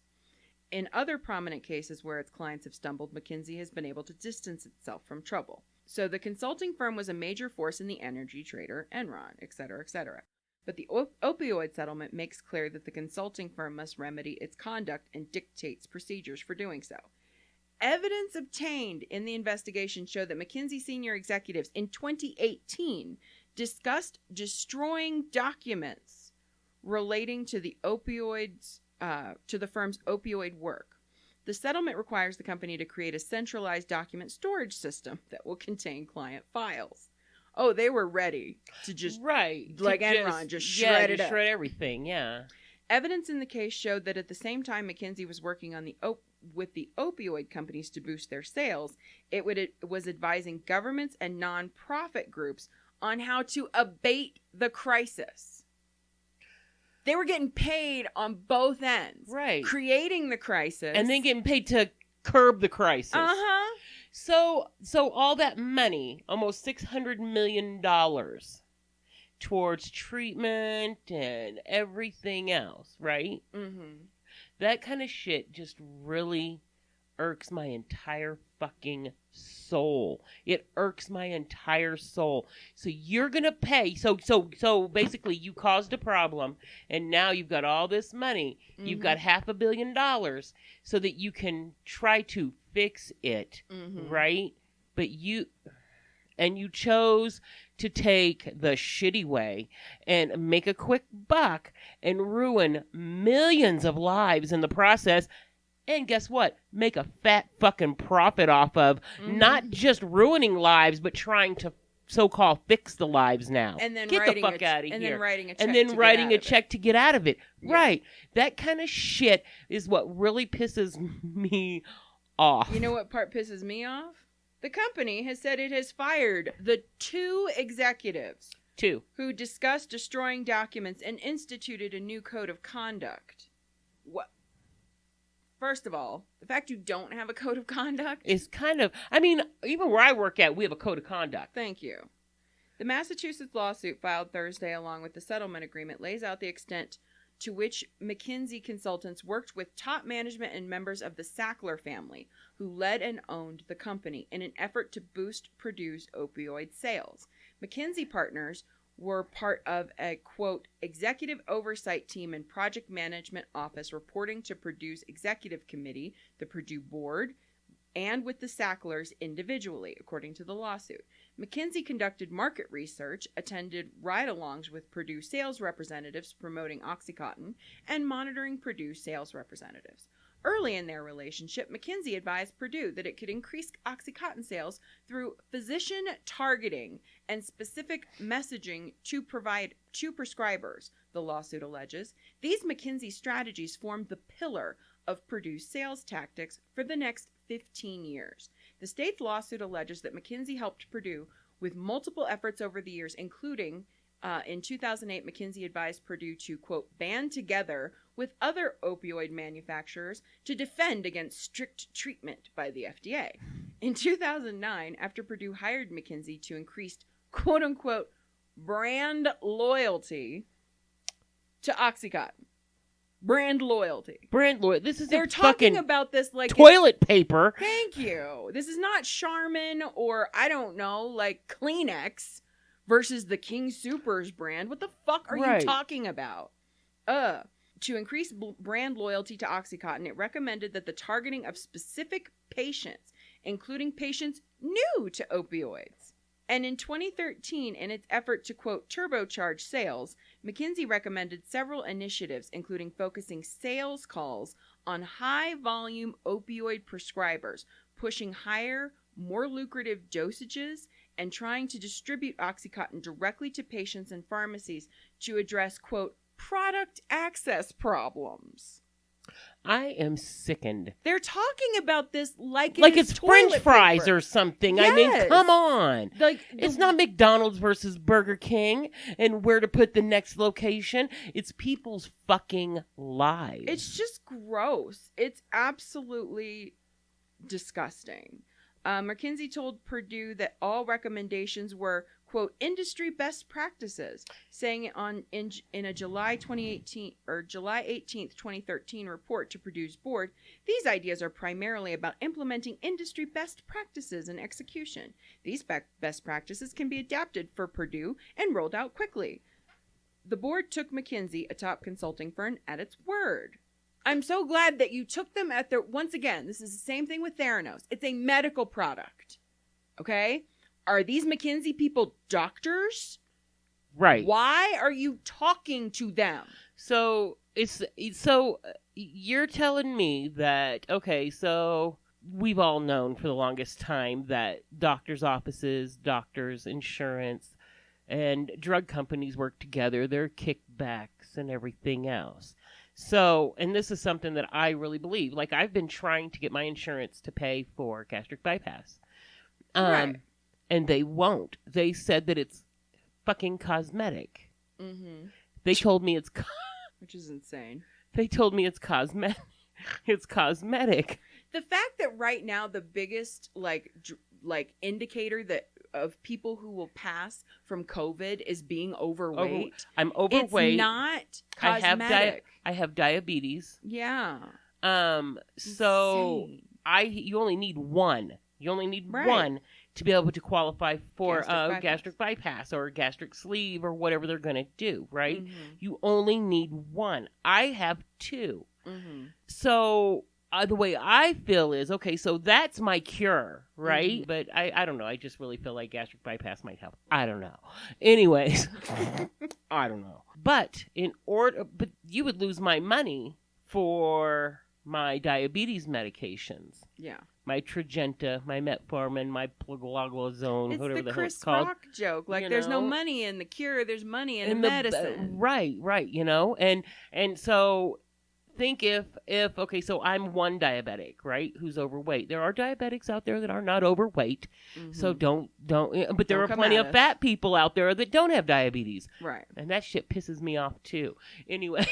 In other prominent cases where its clients have stumbled, McKinsey has been able to distance itself from trouble. So the consulting firm was a major force in the energy trader, Enron, et cetera, et cetera. But the opioid settlement makes clear that the consulting firm must remedy its conduct and dictates procedures for doing so. Evidence obtained in the investigation showed that McKinsey senior executives in 2018 discussed destroying documents relating to the opioids, to the firm's opioid work. The settlement requires the company to create a centralized document storage system that will contain client files. Oh, they were ready to just, like Enron, just shred it up. Shred everything, yeah. Evidence in the case showed that at the same time McKinsey was working on with the opioid companies to boost their sales, it was advising governments and nonprofit groups on how to abate the crisis. They were getting paid on both ends. Right. Creating the crisis. And then getting paid to curb the crisis. Uh-huh. So all that money, almost $600 million towards treatment and everything else, right? Mm-hmm. That kind of shit just really irks my entire fucking soul. It irks my entire soul. So you're going to pay. So basically you caused a problem and now you've got all this money. Mm-hmm. You've got $500 million so that you can try to fix it, right? But you chose to take the shitty way and make a quick buck and ruin millions of lives in the process. And guess what? Make a fat fucking profit off of not just ruining lives, but trying to so-called fix the lives now. And then get the fuck out of here. And then writing a check and then to writing get a out check to get out of it. Yeah. Right. That kind of shit is what really pisses me off. You know what part pisses me off? The company has said it has fired the 2 executives who discussed destroying documents and instituted a new code of conduct. What? First of all, the fact you don't have a code of conduct is kind of, I mean, even where I work at, we have a code of conduct. Thank you. The Massachusetts lawsuit filed Thursday along with the settlement agreement lays out the extent to which McKinsey consultants worked with top management and members of the Sackler family, who led and owned the company in an effort to boost Purdue's opioid sales. McKinsey partners were part of a, quote, executive oversight team and project management office reporting to Purdue's executive committee, the Purdue board, and with the Sacklers individually, according to the lawsuit. McKinsey conducted market research, attended ride-alongs with Purdue sales representatives promoting OxyContin, and monitoring Purdue sales representatives. Early in their relationship, McKinsey advised Purdue that it could increase OxyContin sales through physician targeting and specific messaging to prescribers, the lawsuit alleges. These McKinsey strategies formed the pillar of Purdue's sales tactics for the next 15 years. The state's lawsuit alleges that McKinsey helped Purdue with multiple efforts over the years, including in 2008, McKinsey advised Purdue to, quote, band together with other opioid manufacturers to defend against strict treatment by the FDA. In 2009, after Purdue hired McKinsey to increase, quote unquote, brand loyalty to OxyContin. Brand loyalty. This is they're talking about this like toilet paper. Thank you. This is not Charmin or I don't know, like Kleenex versus the King Soopers brand. What the fuck are you talking about? To increase brand loyalty to OxyContin, it recommended that the targeting of specific patients, including patients new to opioids. And in 2013, in its effort to, quote, turbocharge sales, McKinsey recommended several initiatives, including focusing sales calls on high-volume opioid prescribers, pushing higher, more lucrative dosages, and trying to distribute OxyContin directly to patients and pharmacies to address, quote, product access problems. I am sickened. They're talking about this like it's French fries paper. Or something. Yes. I mean, come on. Like it's not McDonald's versus Burger King and where to put the next location. It's people's fucking lives. It's just gross. It's absolutely disgusting. McKinsey told Purdue that all recommendations were, quote, industry best practices, saying it in a July 18th, 2013 report to Purdue's board. These ideas are primarily about implementing industry best practices and execution. These best practices can be adapted for Purdue and rolled out quickly. The board took McKinsey, a top consulting firm, at its word. I'm so glad that you took them at their, once again, this is the same thing with Theranos. It's a medical product. Okay? Are these McKinsey people doctors? Right. Why are you talking to them? So you're telling me that, okay, so we've all known for the longest time that doctors' offices, doctors' insurance, and drug companies work together. There are kickbacks and everything else. So, and this is something that I really believe. Like, I've been trying to get my insurance to pay for gastric bypass. Right. And they won't. They said that it's fucking cosmetic. Mm-hmm. They told me it's which is insane. They told me it's cosmetic. It's cosmetic. The fact that right now the biggest like indicator that of people who will pass from COVID is being overweight. I'm overweight. It's not cosmetic. I have diabetes. Yeah. So insane. you only need one. You only need Right. one to be able to qualify for Gastric bypass or gastric sleeve or whatever they're going to do, right? Mm-hmm. You only need one. I have two. Mm-hmm. So the way I feel is, okay, so that's my cure, right? Mm-hmm. But I don't know. I just really feel like gastric bypass might help. I don't know. Anyways, I don't know. But but you would lose my money for my diabetes medications. Yeah. My Tragenta, my Metformin, my Ploglazone, whatever It's the the hell it's Chris called. Rock joke. Like, You there's no know? money in the cure. There's money in the medicine. Right, and so think if okay, so I'm one diabetic, right, who's overweight. There are diabetics out there that are not overweight, so don't. But there Don't are come plenty at of us. fat people out there that don't have diabetes, Right. and that shit pisses me off too. Anyways.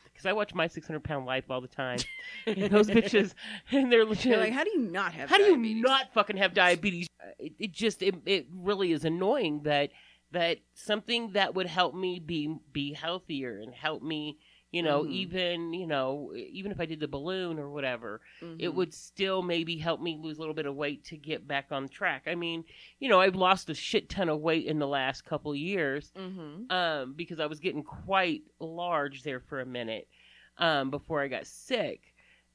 Because I watch My 600-Pound Life all the time. And those bitches, and they're legit. You're like, how do you not have How diabetes? do you not fucking have diabetes? It really is annoying that something that would help me be healthier and help me, even if I did the balloon or whatever, it would still maybe help me lose a little bit of weight to get back on track. I mean, I've lost a shit ton of weight in the last couple of years, because I was getting quite large there for a minute, before I got sick.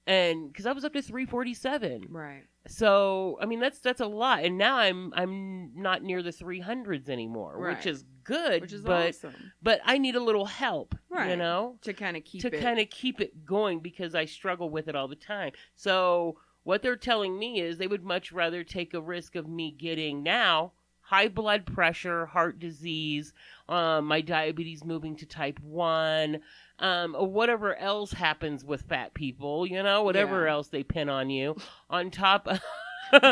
And because I was up to 347. Right. So, I mean, that's a lot. And now I'm not near the 300s anymore, Right. which is good. Which is but, awesome. But I need a little help, Right. To kind of keep it going because I struggle with it all the time. So what they're telling me is they would much rather take a risk of me getting now high blood pressure, heart disease, my diabetes moving to type 1, or whatever else happens with fat people, whatever else they pin on you, on top of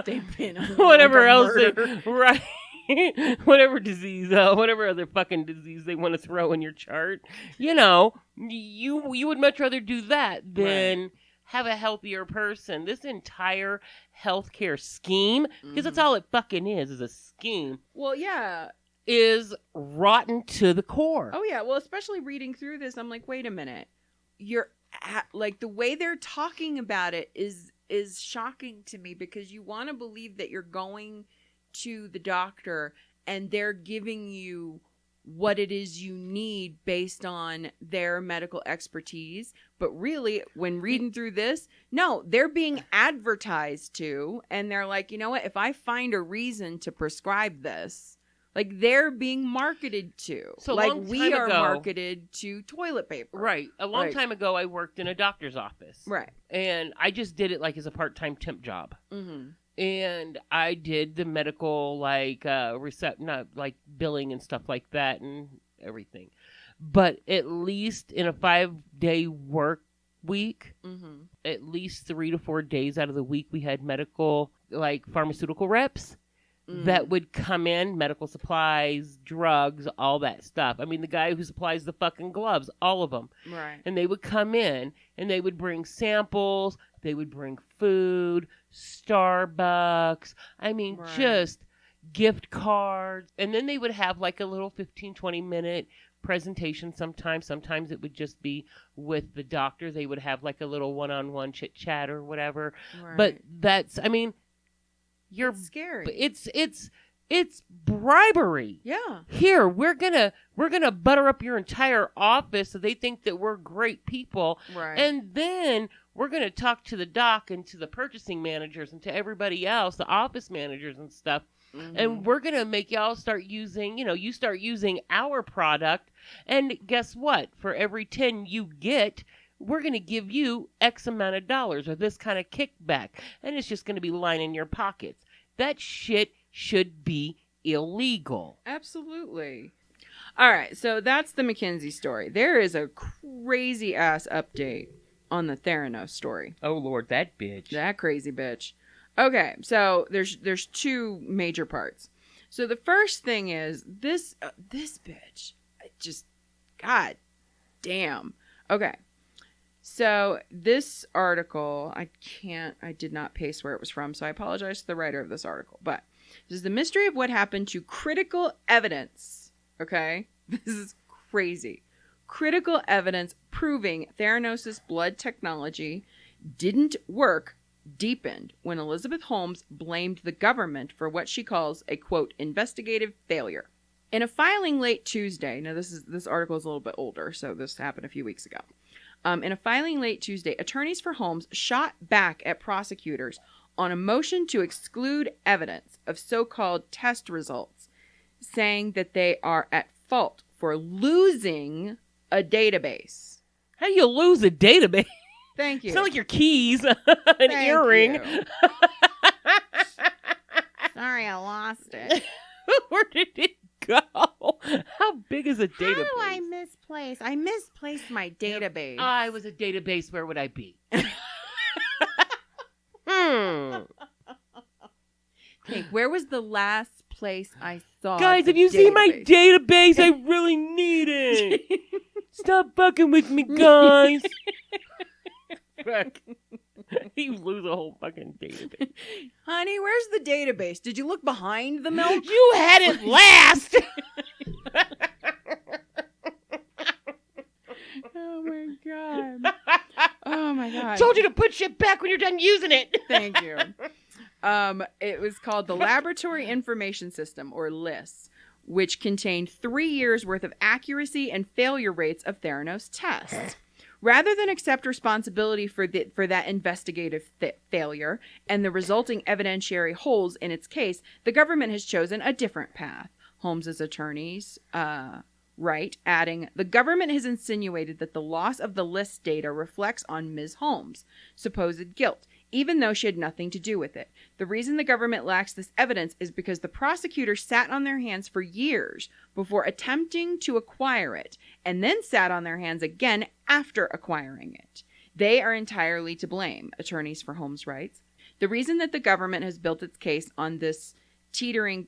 They pin on whatever like a else murder. right. Whatever disease, whatever other fucking disease they want to throw in your chart, you would much rather do that than have a healthier person. This entire healthcare scheme, because that's all it fucking is a scheme. Well, yeah. Is rotten to the core. Oh, yeah. Well, especially reading through this, I'm like, wait a minute. Like, the way they're talking about it is shocking to me, because you want to believe that you're going to the doctor and they're giving you what it is you need based on their medical expertise. But really, when reading through this, no, they're being advertised to, and they're like, you know what? If I find a reason to prescribe this, like, they're being marketed to. So like, long we time are ago- marketed to toilet paper. Right. A long Right. time ago, I worked in a doctor's office. Right. And I just did it like as a part-time temp job. Mm-hmm. And I did the medical, like, not like billing and stuff like that and everything. But at least in a 5-day work week, at least 3 to 4 days out of the week, we had medical, like, pharmaceutical reps that would come in, medical supplies, drugs, all that stuff. I mean, the guy who supplies the fucking gloves, all of them. Right. And they would come in and they would bring samples, they would bring food, Starbucks, I mean, just gift cards. And then they would have like a little 15, 20-minute presentation sometimes. Sometimes it would just be with the doctor. They would have like a little one-on-one chit-chat or whatever. Right. But that's, I mean, It's scary. It's bribery. Yeah. Here, we're gonna butter up your entire office so they think that we're great people. Right. And then we're gonna talk to the doc and to the purchasing managers and to everybody else, the office managers and stuff. And we're gonna make y'all start using, you start using our product. And guess what? For every 10 you get, we're going to give you X amount of dollars or this kind of kickback. And it's just going to be lining your pockets. That shit should be illegal. Absolutely. All right. So that's the McKinsey story. There is a crazy ass update on the Theranos story. Oh, Lord, that bitch. That crazy bitch. Okay. So there's two major parts. So the first thing is this bitch, God, Damn. Okay. So this article, I did not paste where it was from, so I apologize to the writer of this article. But this is the mystery of what happened to critical evidence. Okay? This is crazy. Critical evidence proving Theranos' blood technology didn't work deepened when Elizabeth Holmes blamed the government for what she calls a, quote, investigative failure. In a filing late Tuesday, now this article is a little bit older, so this happened a few weeks ago. In a filing late Tuesday, attorneys for Holmes shot back at prosecutors on a motion to exclude evidence of so-called test results, saying that they are at fault for losing a database. How do you lose a database? Thank you. It's not like your keys, an earring. Sorry, I lost it. Where did it go? How big is a database? How do I misplace? I misplaced my database. If I was a database, where would I be? Okay, where was the last place I saw? Guys, have you seen my database? I really need it. Stop fucking with me, guys. Fuck. You lose a whole fucking database. Honey, where's the database? Did you look behind the milk? You had it last. Oh my god. Oh my god. Told you to put shit back when you're done using it. Thank you. It was called the Laboratory Information System, or LIS, which contained 3 years worth of accuracy and failure rates of Theranos tests. Rather than accept responsibility for that investigative failure and the resulting evidentiary holes in its case, the government has chosen a different path. Holmes's attorneys write, adding, the government has insinuated that the loss of the list data reflects on Ms. Holmes' supposed guilt, even though she had nothing to do with it. The reason the government lacks this evidence is because the prosecutors sat on their hands for years before attempting to acquire it, and then sat on their hands again after acquiring it. They are entirely to blame, attorneys for Holmes writes. The reason that the government has built its case on this teetering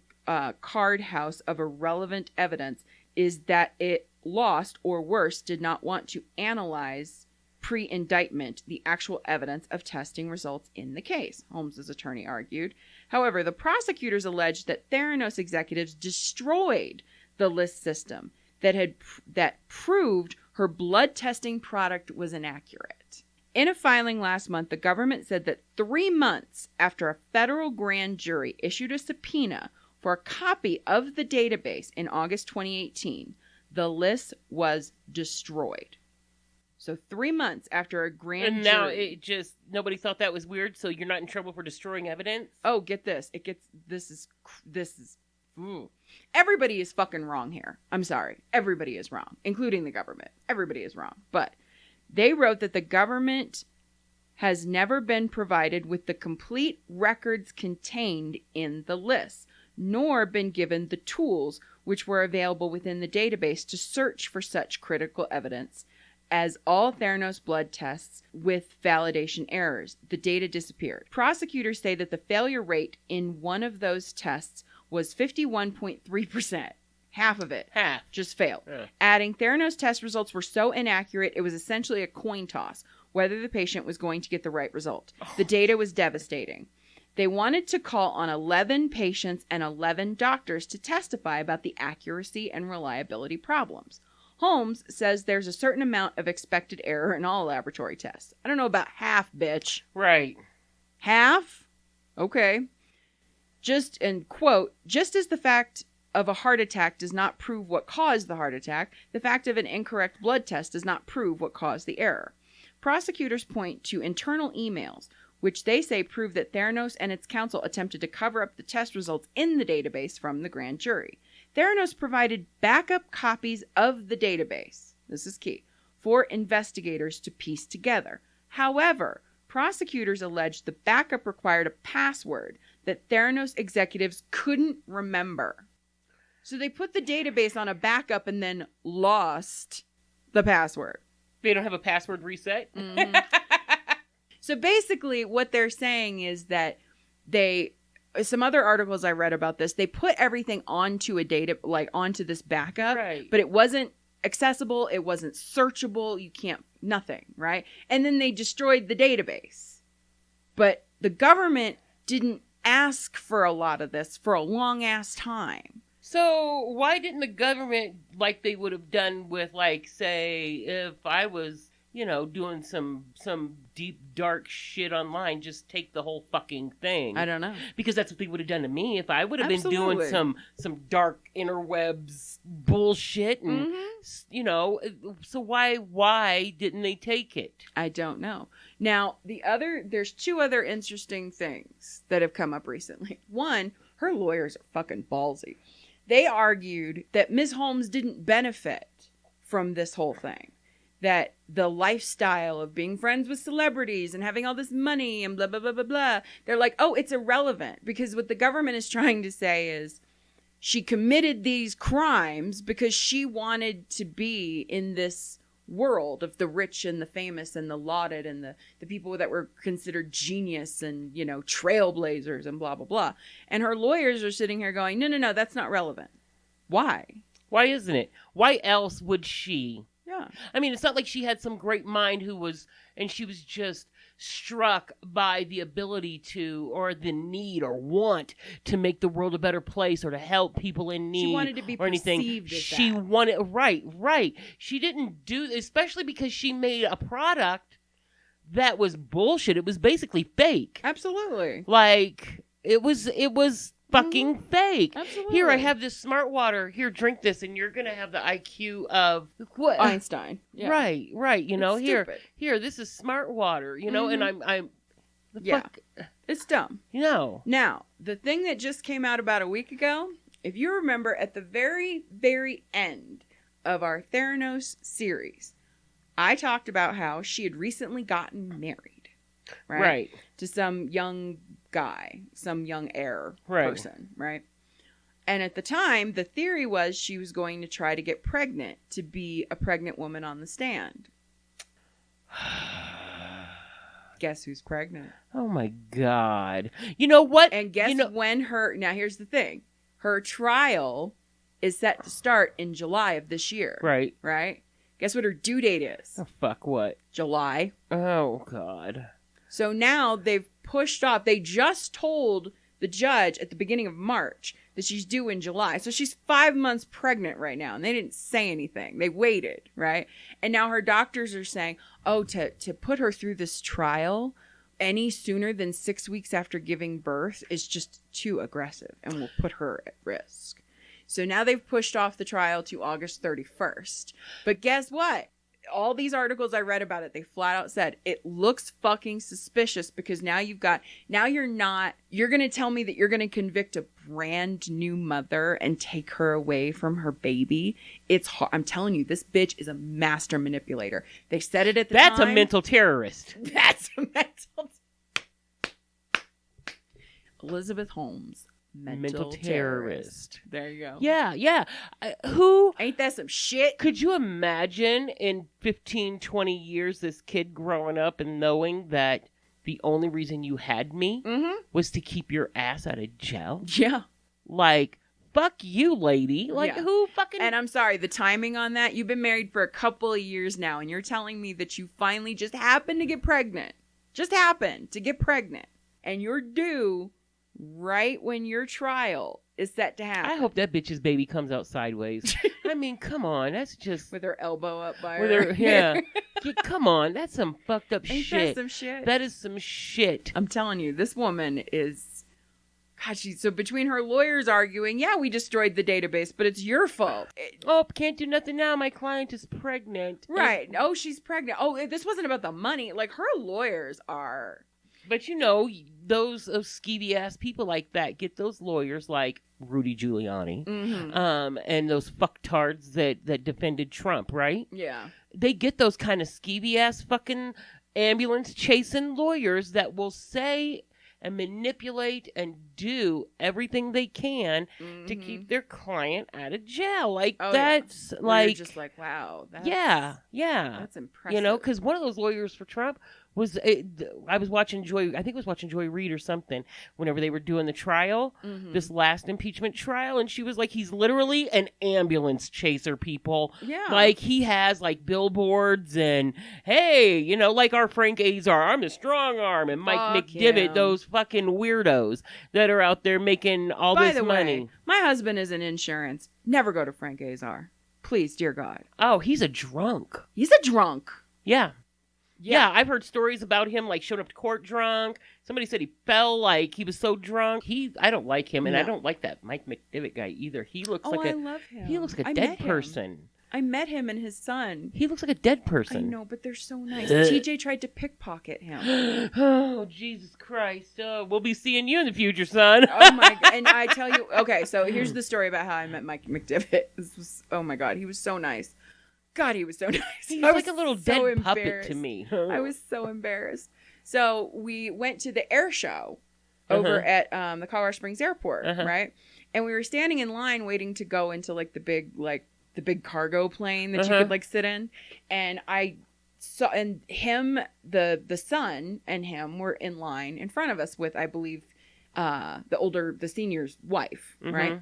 card house of irrelevant evidence is that it lost, or worse, did not want to analyze pre-indictment the actual evidence of testing results in the case, Holmes's attorney argued. However, the prosecutors alleged that Theranos executives destroyed the list system that proved her blood testing product was inaccurate. In a filing last month, the government said that 3 months after a federal grand jury issued a subpoena for a copy of the database in August 2018, the list was destroyed. So 3 months after a grand jury. And now nobody thought that was weird, so you're not in trouble for destroying evidence? Oh, get this. Everybody is fucking wrong here. I'm sorry. Everybody is wrong, including the government. Everybody is wrong. But they wrote that the government has never been provided with the complete records contained in the list, nor been given the tools which were available within the database to search for such critical evidence as all Theranos blood tests with validation errors. The data disappeared. Prosecutors say that the failure rate in one of those tests was 51.3%. Half of it just failed. Yeah. Adding, Theranos test results were so inaccurate, it was essentially a coin toss whether the patient was going to get the right result. The data was devastating. They wanted to call on 11 patients and 11 doctors to testify about the accuracy and reliability problems. Holmes says there's a certain amount of expected error in all laboratory tests. I don't know about half, bitch. Right. Half? Okay. Just as the fact of a heart attack does not prove what caused the heart attack, the fact of an incorrect blood test does not prove what caused the error. Prosecutors point to internal emails, which they say prove that Theranos and its counsel attempted to cover up the test results in the database from the grand jury. Theranos provided backup copies of the database, this is key, for investigators to piece together. However, prosecutors alleged the backup required a password that Theranos executives couldn't remember. So they put the database on a backup and then lost the password. They don't have a password reset? Mm-hmm. So basically what they're saying is that some other articles I read about this, they put everything onto a onto this backup, right. But it wasn't accessible. It wasn't searchable. You can't, nothing, right? And then they destroyed the database. But the government didn't ask for a lot of this for a long ass time. So why didn't the government, like they would have done with, like, say, if I was, you know, doing some deep, dark shit online, just take the whole fucking thing? I don't know. Because that's what they would have done to me if I would have been Absolutely. doing some dark interwebs bullshit and, you know, so why didn't they take it? I don't know. Now, there's two other interesting things that have come up recently. One, her lawyers are fucking ballsy. They argued that Ms. Holmes didn't benefit from this whole thing. That the lifestyle of being friends with celebrities and having all this money and blah, blah, blah, blah, blah. They're like, oh, it's irrelevant. Because what the government is trying to say is she committed these crimes because she wanted to be in this world of the rich and the famous and the lauded and the people that were considered genius and, you know, trailblazers and blah, blah, blah. And her lawyers are sitting here going, no, that's not relevant. Why? Why isn't it? Why else would she? Yeah. I mean, it's not like she had some great mind and she was just struck by the ability to, or the need or want to make the world a better place or to help people in need. She wanted to be or anything. perceived as She that. wanted, right. She didn't do, especially because she made a product that was bullshit. It was basically fake. Absolutely. Like, it was fucking fake. Absolutely. Here, I have this smart water. Here, drink this, and you're gonna have the IQ of what? Einstein. Yeah. Right. You know, It's here, stupid. this is smart water. You know, and I'm. The Yeah. fuck? It's dumb. No. Now, the thing that just came out about a week ago, if you remember at the very, very end of our Theranos series, I talked about how she had recently gotten married. Right. To some young guy, some young heir person, right? And at the time, the theory was she was going to try to get pregnant to be a pregnant woman on the stand. Guess who's pregnant? Oh my God. You know what? And guess when now here's the thing. Her trial is set to start in July of this year. Right. Right? Guess what her due date is? Oh, fuck what? July. Oh, God. So now they've pushed off. They just told the judge at the beginning of March that she's due in July. So she's 5 months pregnant right now. And they didn't say anything. They waited, right? And now her doctors are saying, oh, to put her through this trial any sooner than 6 weeks after giving birth is just too aggressive and will put her at risk. So now they've pushed off the trial to August 31st. But guess what? All these articles I read about it, they flat out said it looks fucking suspicious because now you're going to tell me that you're going to convict a brand new mother and take her away from her baby. It's hard. I'm telling you, this bitch is a master manipulator. They said it at the time. That's a mental terrorist. That's a mental. Elizabeth Holmes. Mental terrorist. There you go. Yeah. Who? Ain't that some shit? Could you imagine in 15, 20 years this kid growing up and knowing that the only reason you had me was to keep your ass out of jail? Yeah. Like, fuck you, lady. Like, Yeah. who fucking... And I'm sorry, the timing on that, you've been married for a couple of years now, and you're telling me that you finally just happened to get pregnant. Just happened to get pregnant. And you're due right when your trial is set to happen. I hope that bitch's baby comes out sideways. I mean, come on. That's just... With her elbow up by with her. Yeah. Come on. That's some fucked up Ain't shit. that some shit? That is some shit. I'm telling you, this woman is... God, so between her lawyers arguing, yeah, we destroyed the database, but it's your fault. Oh, can't do nothing now. My client is pregnant. Right. Oh, she's pregnant. Oh, this wasn't about the money. Like, her lawyers are... But you know, those skeevy ass people like that get those lawyers like Rudy Giuliani, and those fucktards that defended Trump, right? Yeah. They get those kind of skeevy ass fucking ambulance chasing lawyers that will say and manipulate and do everything they can to keep their client out of jail. Like, that's like... You're just like, wow. Yeah. That's impressive. You know, because one of those lawyers for Trump I was watching Joy. I think I was watching Joy Reid or something. Whenever they were doing the trial, this last impeachment trial, and she was like, "He's literally an ambulance chaser, people. Yeah, like he has like billboards and hey, like our Frank Azar, I'm a strong arm, and Mike McDivitt, those fucking weirdos that are out there making all this money." By the way, my husband is in insurance. Never go to Frank Azar, please, dear God. Oh, he's a drunk. He's a drunk. Yeah. Yeah, I've heard stories about him, like, showing up to court drunk. Somebody said he fell, like, he was so drunk. I don't like him, and I don't like that Mike McDivitt guy either. He looks I love him. He looks like a dead person. I met him and his son. He looks like a dead person. I know, but they're so nice. TJ tried to pickpocket him. Oh, Jesus Christ. We'll be seeing you in the future, son. Oh, my God. And I tell you, okay, so here's the story about how I met Mike McDivitt. This was, oh, my God, he was so nice. God, he was so nice. He's like a little dead puppet to me. I was so embarrassed. So we went to the air show over at the Colorado Springs Airport, right? And we were standing in line waiting to go into like the big cargo plane that you could like sit in. And I saw, and him, the son and him were in line in front of us with, I believe, the senior's wife, right?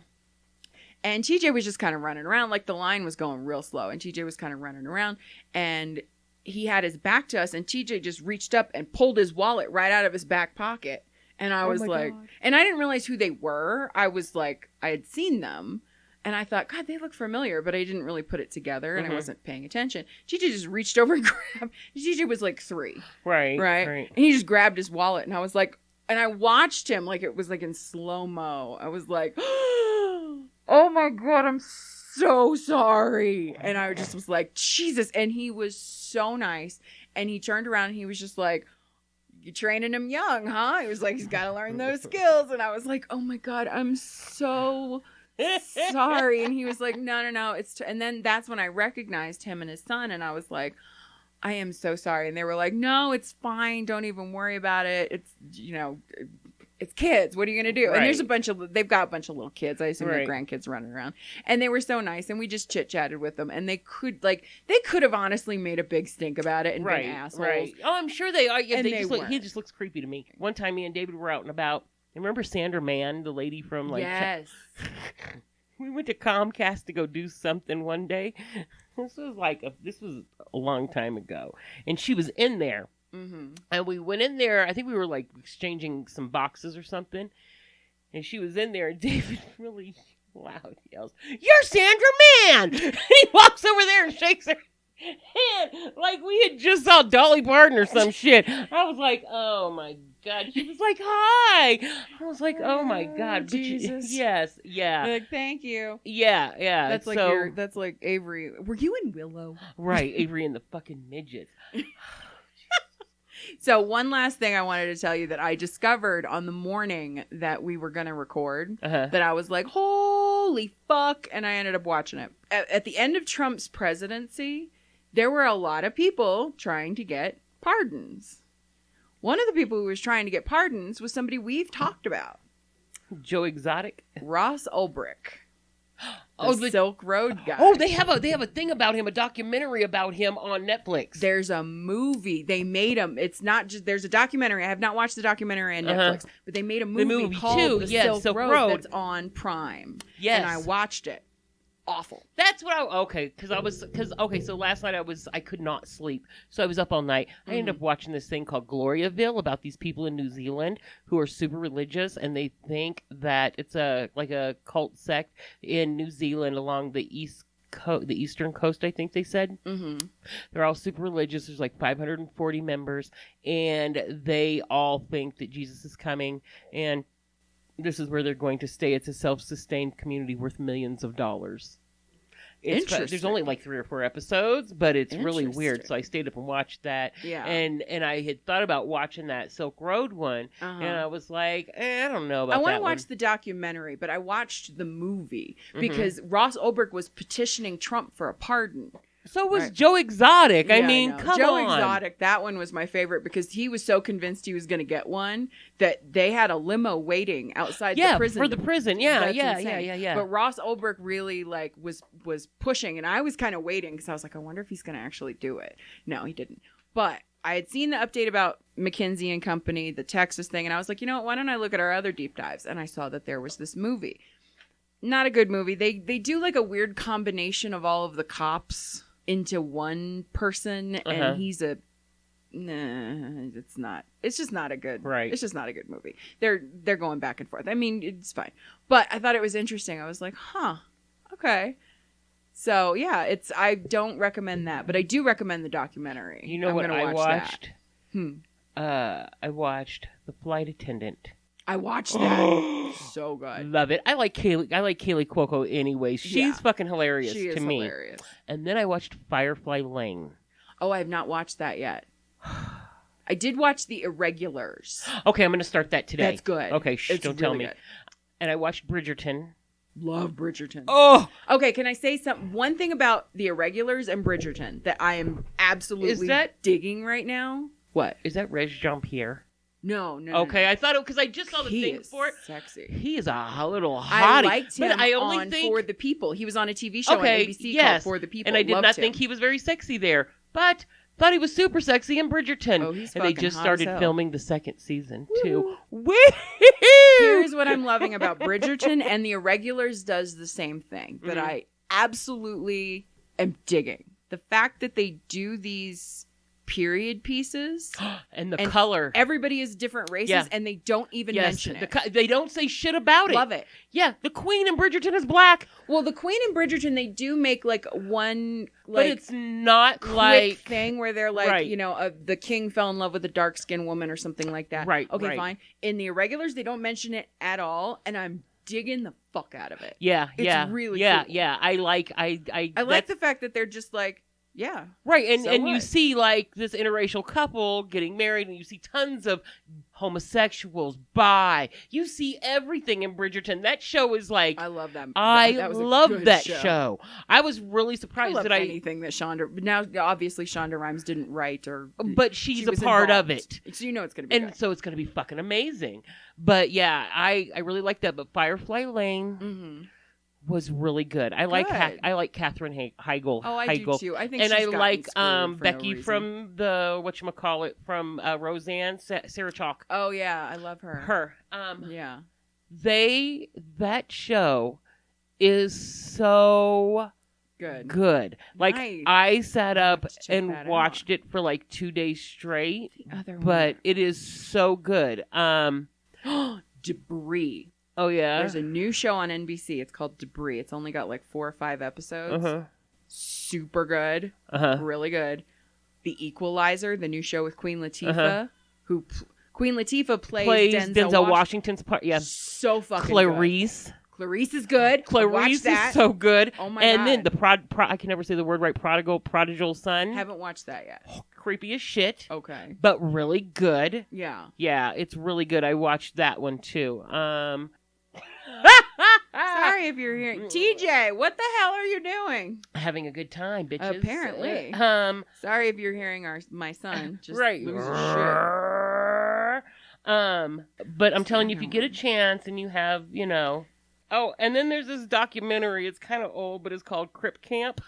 And TJ was just kind of running around. Like, the line was going real slow. And TJ was kind of running around. And he had his back to us. And TJ just reached up and pulled his wallet right out of his back pocket. And I was like... God. And I didn't realize who they were. I was like... I had seen them. And I thought, God, they look familiar. But I didn't really put it together. And I wasn't paying attention. TJ just reached over and grabbed... TJ was like 3. Right. And he just grabbed his wallet. And I was like... And I watched him like it was like in slow-mo. I was like... Oh my God, I'm so sorry. And I just was like, Jesus. And he was so nice. And he turned around and he was just like, "You training him young, huh?" He was like, "He's got to learn those skills." And I was like, oh my God, I'm so sorry. And he was like, no. And then that's when I recognized him and his son. And I was like, I am so sorry. And they were like, no, it's fine. Don't even worry about it. It's, it's kids. What are you going to do? Right. And they've got a bunch of little kids. I assume their grandkids running around. And they were so nice. And we just chit-chatted with them. And they could have honestly made a big stink about it and been assholes. Right. Oh, I'm sure they are. Yeah, and he just looks creepy to me. One time me and David were out and about. Remember Sandra Mann, the lady from Yes. We went to Comcast to go do something one day. This was a long time ago. And she was in there. And we went in there. I think we were like exchanging some boxes or something. And she was in there. And David really loud yells, "You're Sandra Mann!" And he walks over there and shakes her hand like we had just saw Dolly Parton or some shit. I was like, oh my God. She was like, "Hi." I was like, oh my God. Jesus. Yes. Yeah. Like, thank you. Yeah. Yeah. That's like Avery. Were you in Willow? Right. Avery and the fucking midgets. So one last thing I wanted to tell you that I discovered on the morning that we were going to record that I was like, holy fuck. And I ended up watching it. At the end of Trump's presidency, there were a lot of people trying to get pardons. One of the people who was trying to get pardons was somebody we've talked about. Joe Exotic? Ross Ulbricht. The Silk Road guy. Oh, they have a thing about him, a documentary about him on Netflix. There's a movie. They made him. It's not just, there's a documentary. I have not watched the documentary on Netflix, but they made a movie called The Silk Road that's on Prime. Yes. And I watched it. Awful. That's what so last night I could not sleep. So I was up all night. I ended up watching this thing called Gloriaville about these people in New Zealand who are super religious, and they think that it's a cult sect in New Zealand along the eastern coast, I think they said. They're all super religious. There's like 540 members, and they all think that Jesus is coming, and this is where they're going to stay. It's a self-sustained community worth millions of dollars. There's only like 3 or 4 episodes, but it's really weird. So I stayed up and watched that. Yeah. And I had thought about watching that Silk Road one, and I was like, I don't know about that. I want to watch the documentary, but I watched the movie because Ross Ulbricht was petitioning Trump for a pardon. So was Joe Exotic. I mean, come on. Joe Exotic, that one was my favorite because he was so convinced he was going to get one that they had a limo waiting outside the prison. For the prison. Yeah. But Ross Ulbricht really was pushing, and I was kind of waiting because I was like, I wonder if he's going to actually do it. No, he didn't. But I had seen the update about McKinsey and Company, the Texas thing, and I was like, you know what? Why don't I look at our other deep dives? And I saw that there was this movie. Not a good movie. They do like a weird combination of all of the cops into one person, and he's a it's not. It's just not a good. Right. It's just not a good movie. They're going back and forth. I mean, it's fine, but I thought it was interesting. I was like, huh, okay. So yeah, I don't recommend that, but I do recommend the documentary. You know what I watched? I watched The Flight Attendant. I watched that. So good. Love it. I like Kaylee Cuoco anyways. She's fucking hilarious to me. Hilarious. And then I watched Firefly Lane. Oh, I have not watched that yet. I did watch The Irregulars. Okay, I'm going to start that today. That's good. Okay, don't tell me. Good. And I watched Bridgerton. Love Bridgerton. Oh! Okay, can I say one thing about The Irregulars and Bridgerton that I am absolutely digging right now? What? Is that Reg Jean-Pierre? No. Okay, I thought it because I just saw the thing for it. Sexy. He is a little hottie. I liked him but I only on think... For the People. He was on a TV show on ABC called For the People. And I did not think he was very sexy there, but thought he was super sexy in Bridgerton. Oh, he's and they fucking just hot started as hell. filming the second season too. Woo! Here's what I'm loving about Bridgerton, and The Irregulars does the same thing that I absolutely am digging. The fact that they do these period pieces and the color. Everybody is different races, and they don't even mention it. They don't say shit about it. Love it. Yeah, the Queen in Bridgerton is black. Well, the Queen in Bridgerton, they do make like one, like, but it's not quick like thing where they're like, you know, the king fell in love with a dark skinned woman or something like that. Right. Okay, fine. In The Irregulars, they don't mention it at all, and I'm digging the fuck out of it. Yeah, it's really cool. Yeah, I like the fact that they're just like, yeah. Right, and you see like this interracial couple getting married, and you see tons of homosexuals, bi. You see everything in Bridgerton. That show is like, I love that. I that was love that show. I was really surprised that anything that Shonda. Now, obviously, Shonda Rhimes didn't write, but she's a part of it, so you know it's gonna be. And so it's gonna be fucking amazing. But yeah, I really like that. But Firefly Lane. Was really good. I like Katherine Heigl. Oh, I do too. I think, and she's I like Becky from the from Roseanne, Sarah Chalk. Oh yeah, I love her. Yeah. That show is so good. Like nice. I sat up and watched it for like 2 days straight. But it is so good. Debris. Oh, yeah? There's a new show on NBC. It's called Debris. It's only got like 4 or 5 episodes. Super good. Really good. The Equalizer, the new show with Queen Latifah, who Queen Latifah plays Denzel Washington's part. Yeah. So fucking Clarice. good. Clarice is good. Clarice is so good. Oh my God. And then I can never say the word right, prodigal son. Haven't watched that yet. Creepy as shit. Okay. But really good. Yeah. Yeah, it's really good. I watched that one too. Sorry if you're hearing TJ, what the hell are you doing? Having a good time, bitches. Apparently. Sorry if you're hearing my son just lose his shit. But I'm telling you, if you get a chance and you have, you know. Oh, and then there's this documentary. It's kind of old, but it's called Crip Camp.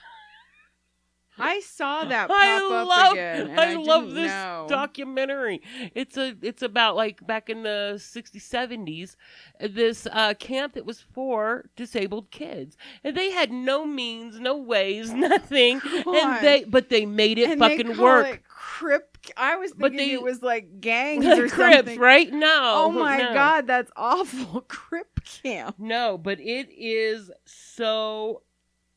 I saw that pop up again. And I love this documentary. It's about like back in the 60s, 70s, this camp that was for disabled kids, and they had no means, no ways, nothing, but they made it fucking work. It Crip. I was thinking it was like gangs or Crips, something. Right? No. Oh my God, that's awful. Crip Camp. No, but it is so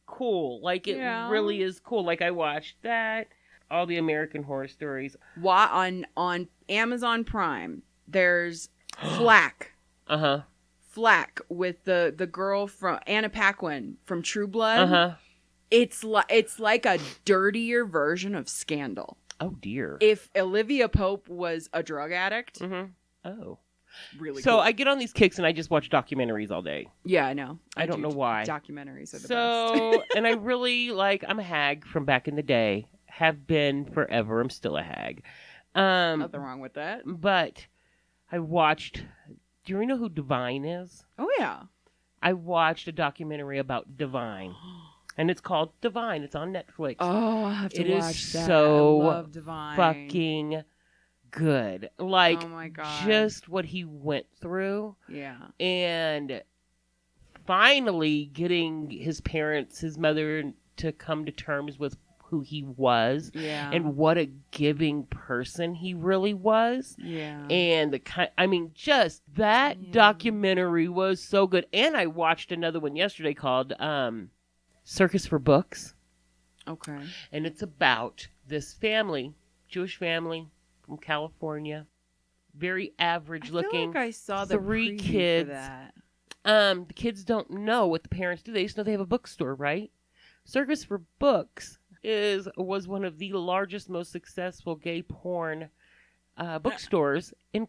cool. Like it really is cool. Like I watched that, all the American Horror Stories. On Amazon Prime, there's Flack. Flack with the girl from Anna Paquin from True Blood. It's like a dirtier version of Scandal. Oh dear. If Olivia Pope was a drug addict. Oh. Really so cool. I get on these kicks and I just watch documentaries all day. Yeah, I know. I don't know why. Documentaries are the best. And I really I'm a hag from back in the day. Have been forever. I'm still a hag. Nothing wrong with that. But I watched. Do you know who Divine is? Oh yeah. I watched a documentary about Divine. And it's called Divine. It's on Netflix. Oh, I have to watch that. It is so I love Divine. fucking good. Like, oh my God. just what he went through. Yeah. And finally getting his parents, his mother, to come to terms with who he was. Yeah. And what a giving person he really was. Yeah. And just that documentary was so good. And I watched another one yesterday called Circus for Books. Okay. And it's about this family, Jewish family from California. Very average looking. I feel like I saw the 3 preview kids. for that. The kids don't know what the parents do. They just know they have a bookstore, right? Circus for Books was one of the largest, most successful gay porn bookstores in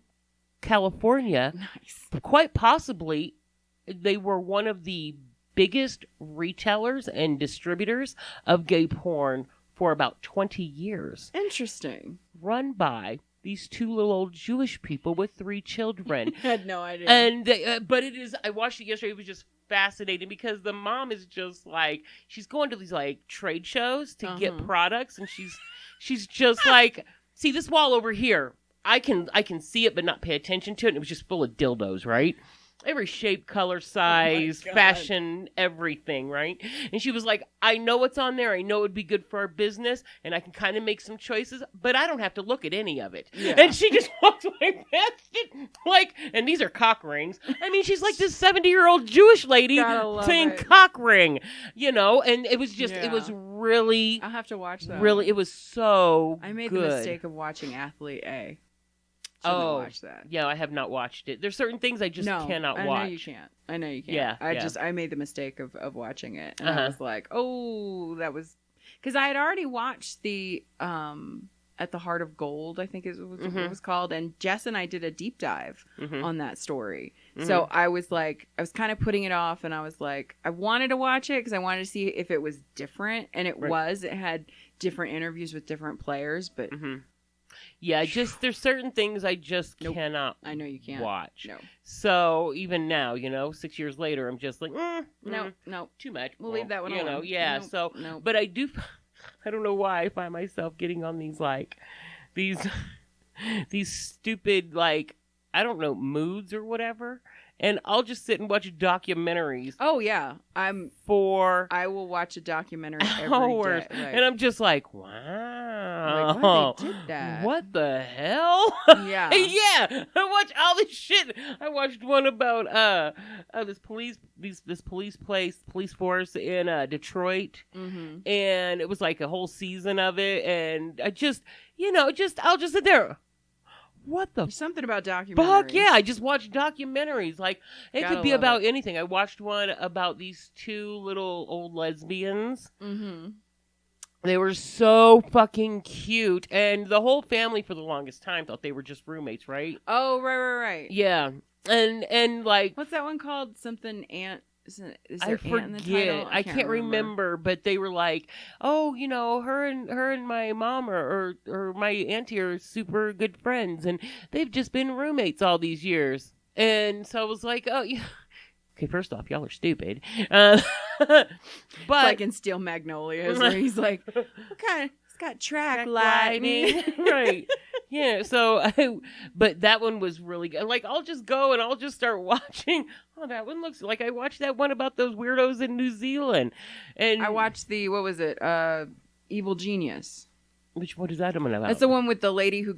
California. Nice. Quite possibly, they were one of the biggest retailers and distributors of gay porn for about 20 years. Interesting. Run by these 2 little old Jewish people with 3 children. I had no idea. And but it is. I watched it yesterday. It was just fascinating because the mom is just like, she's going to these like trade shows to get products, and she's just like, see this wall over here. I can see it but not pay attention to it. And it was just full of dildos, right? Every shape, color, size, fashion, everything, right? And she was like, I know what's on there. I know it would be good for our business, and I can kind of make some choices, but I don't have to look at any of it. Yeah. And she just walks away past it, like, and these are cock rings. I mean, she's like this 70-year-old Jewish lady saying cock ring, and it was just, it was really. I'll have to watch that. Really, it was so I made good. the mistake of watching Athlete A. Watch that. Yeah, I have not watched it. There's certain things I just cannot watch. I know you can't. Yeah, I made the mistake of watching it, and I was like, oh, that was because I had already watched the At the Heart of Gold, I think is what it was called, and Jess and I did a deep dive on that story. So I was kind of putting it off, and I was like, I wanted to watch it because I wanted to see if it was different, and it was. It had different interviews with different players, but. Yeah, there's certain things I just cannot I know you can't watch. No. So even now, 6 years later, I'm just like, no, too much. We'll leave that one alone. Yeah. But I don't know why I find myself getting on these these stupid I don't know, moods or whatever. And I'll just sit and watch documentaries. Oh yeah, I will watch a documentary every day. And I'm just like, wow, why they did that? What the hell? Yeah, yeah. I watch all this shit. I watched one about this police force in Detroit, and it was like a whole season of it. And I just, I'll just sit there. What the There's something about documentaries. Fuck yeah, I just watch documentaries. It could be about it. anything. I watched one about these 2 little old lesbians. They were so fucking cute. And the whole family for the longest time thought they were just roommates, right? Oh, right. Yeah. And what's that one called? Something Aunt... Is there I forget. in the title? I can't remember, but they were like, "Oh, her and my mom or my auntie are super good friends, and they've just been roommates all these years." And so I was like, "Oh, yeah." Okay, first off, y'all are stupid. But it's like in Steel Magnolias, where he's like, "Okay, it's got track lighting, right?" Yeah, but that one was really good. I'll just go and I'll just start watching. Oh, that one looks like I watched that one about those weirdos in New Zealand. And I watched what was it? Evil Genius. What is that about? That's the one with the lady who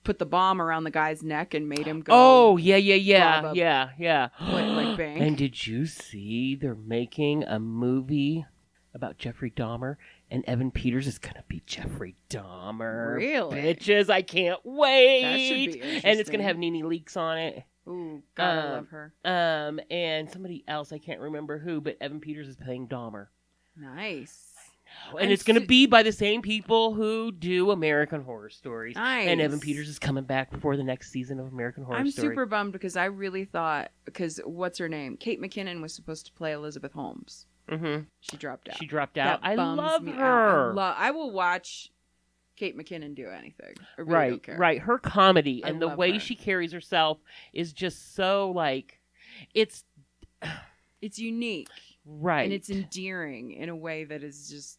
put the bomb around the guy's neck and made him go. Oh, yeah. Like bang. And did you see they're making a movie about Jeffrey Dahmer? And Evan Peters is going to be Jeffrey Dahmer. Really? Bitches, I can't wait. That should be interesting. And it's going to have Nene Leakes on it. Ooh, God, I love her. And somebody else, I can't remember who, but Evan Peters is playing Dahmer. Nice. I know. And it's going to be by the same people who do American Horror Stories. Nice. And Evan Peters is coming back for the next season of American Horror Story. I'm super bummed because I really thought, what's her name? Kate McKinnon was supposed to play Elizabeth Holmes. She dropped out. I love her. I will watch Kate McKinnon do anything. I really don't care. Right. Her comedy I and the way her. she carries herself is just so it's It's unique. Right. And it's endearing in a way that is just,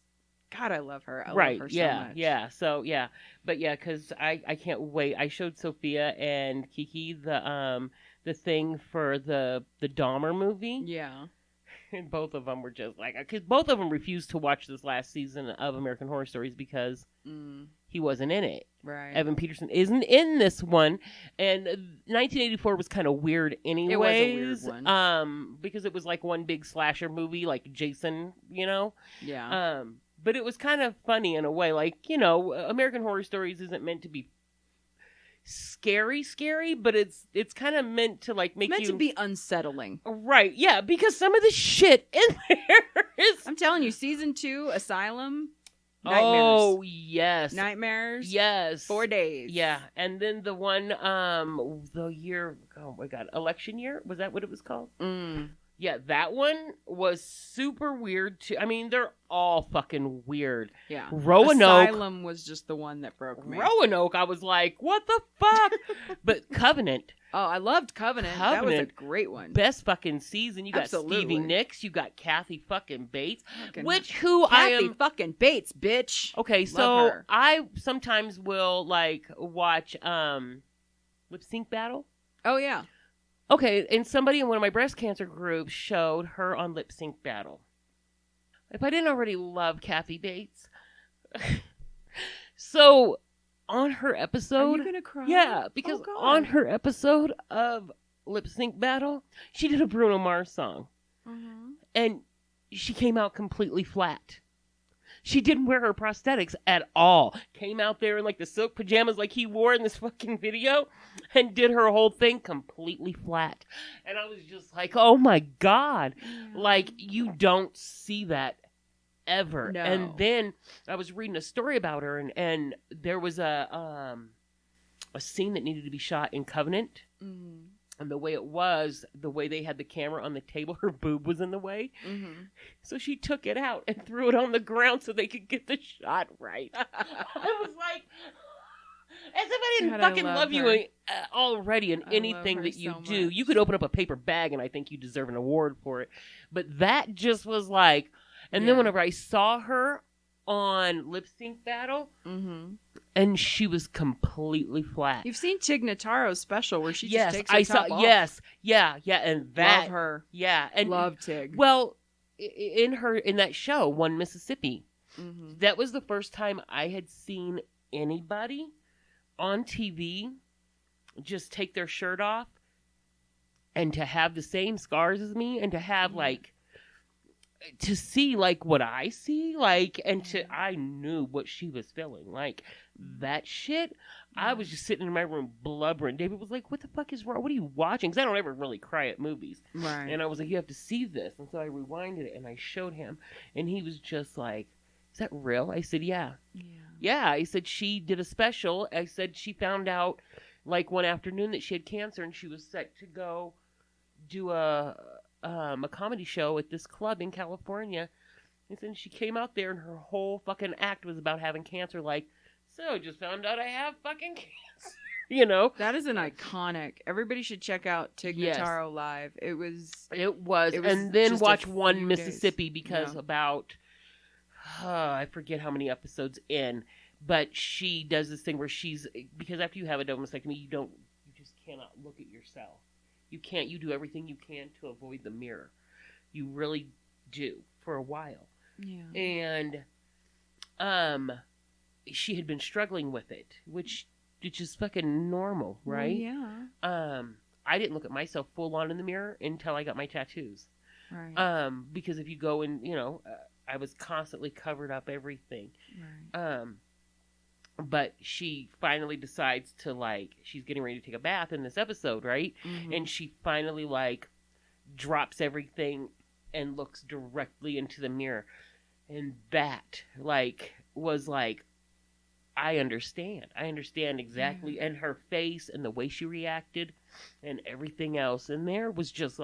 God, I love her. I right. love her so much. Yeah. So, yeah. But, yeah, because I can't wait. I showed Sophia and Kiki the thing for the Dahmer movie. Yeah. And both of them were just like, because both of them refused to watch this last season of American Horror Stories because he wasn't in it. Right. Evan Peterson isn't in this one. And 1984 was kind of weird anyways. It was a weird one. Because it was like one big slasher movie, like Jason, you know? Yeah. But it was kind of funny in a way. Like, you know, American Horror Stories isn't meant to be scary, but it's kind of meant to like make meant to be unsettling. Right, yeah, because some of the shit in there is... I'm telling you, season 2, Asylum, nightmares. Oh, yes. Nightmares. Yes. 4 days. Yeah, and then the one, the year, oh my God, election year? Was that what it was called? Yeah, that one was super weird too. I mean, they're all fucking weird. Yeah. Roanoke. Asylum was just the one that broke me. Roanoke, I was like, what the fuck? But Covenant. Oh, I loved Covenant. That was a great one. Best fucking season. You got Absolutely. Stevie Nicks. You got Kathy fucking Bates. Kathy fucking Bates, bitch. Okay, Love so her. I sometimes will like watch Lip Sync Battle. Oh, yeah. Okay, and somebody in one of my breast cancer groups showed her on Lip Sync Battle. If I didn't already love Kathy Bates. So, on her episode... Are you gonna cry? Yeah, because on her episode of Lip Sync Battle, she did a Bruno Mars song. And she came out completely flat. She didn't wear her prosthetics at all. Came out there in like the silk pajamas like he wore in this fucking video and did her whole thing completely flat. And I was just like, oh my God. Yeah. Like, you don't see that ever. No. And then I was reading a story about her and there was a scene that needed to be shot in Covenant. And the way they had the camera on the table, her boob was in the way. So she took it out and threw it on the ground so they could get the shot right. I was like, as if I didn't fucking love you already in anything that you do. You could open up a paper bag and I think you deserve an award for it. But that just was like, and then whenever I saw her on Lip Sync Battle, and she was completely flat. You've seen Tig Notaro's special where she just takes her top off. Yes, yeah, and that love her. Yeah, and love Tig. Well, in that show, One Mississippi, that was the first time I had seen anybody on TV just take their shirt off and to have the same scars as me and to have like to see like what I see, like, and I knew what she was feeling, like that shit. I was just sitting in my room blubbering. David was like, "What the fuck is wrong? What are you watching?" Because I don't ever really cry at movies, right? And I was like, "You have to see this," and so I rewinded it and I showed him, and he was just like, "Is that real?" I said, "Yeah." Yeah. I said she did a special. I said she found out like one afternoon that she had cancer and she was set to go do a comedy show at this club in California. And then she came out there and her whole fucking act was about having cancer. Like, so just found out I have fucking cancer. You know? That is an iconic. Everybody should check out Tig Notaro live. It was. And then watch One Mississippi because about, I forget how many episodes in, but she does this thing where because after you have a double mastectomy, you just cannot look at yourself. You do everything you can to avoid the mirror. You really do for a while. Yeah. And she had been struggling with it, which is fucking normal, right? Yeah. I didn't look at myself full on in the mirror until I got my tattoos. Right. Because if you go and, I was constantly covered up everything. Right. But she finally decides to, she's getting ready to take a bath in this episode, right? And she finally, drops everything and looks directly into the mirror. And that, was I understand. I understand exactly. Yeah. And her face and the way she reacted and everything else. And there was just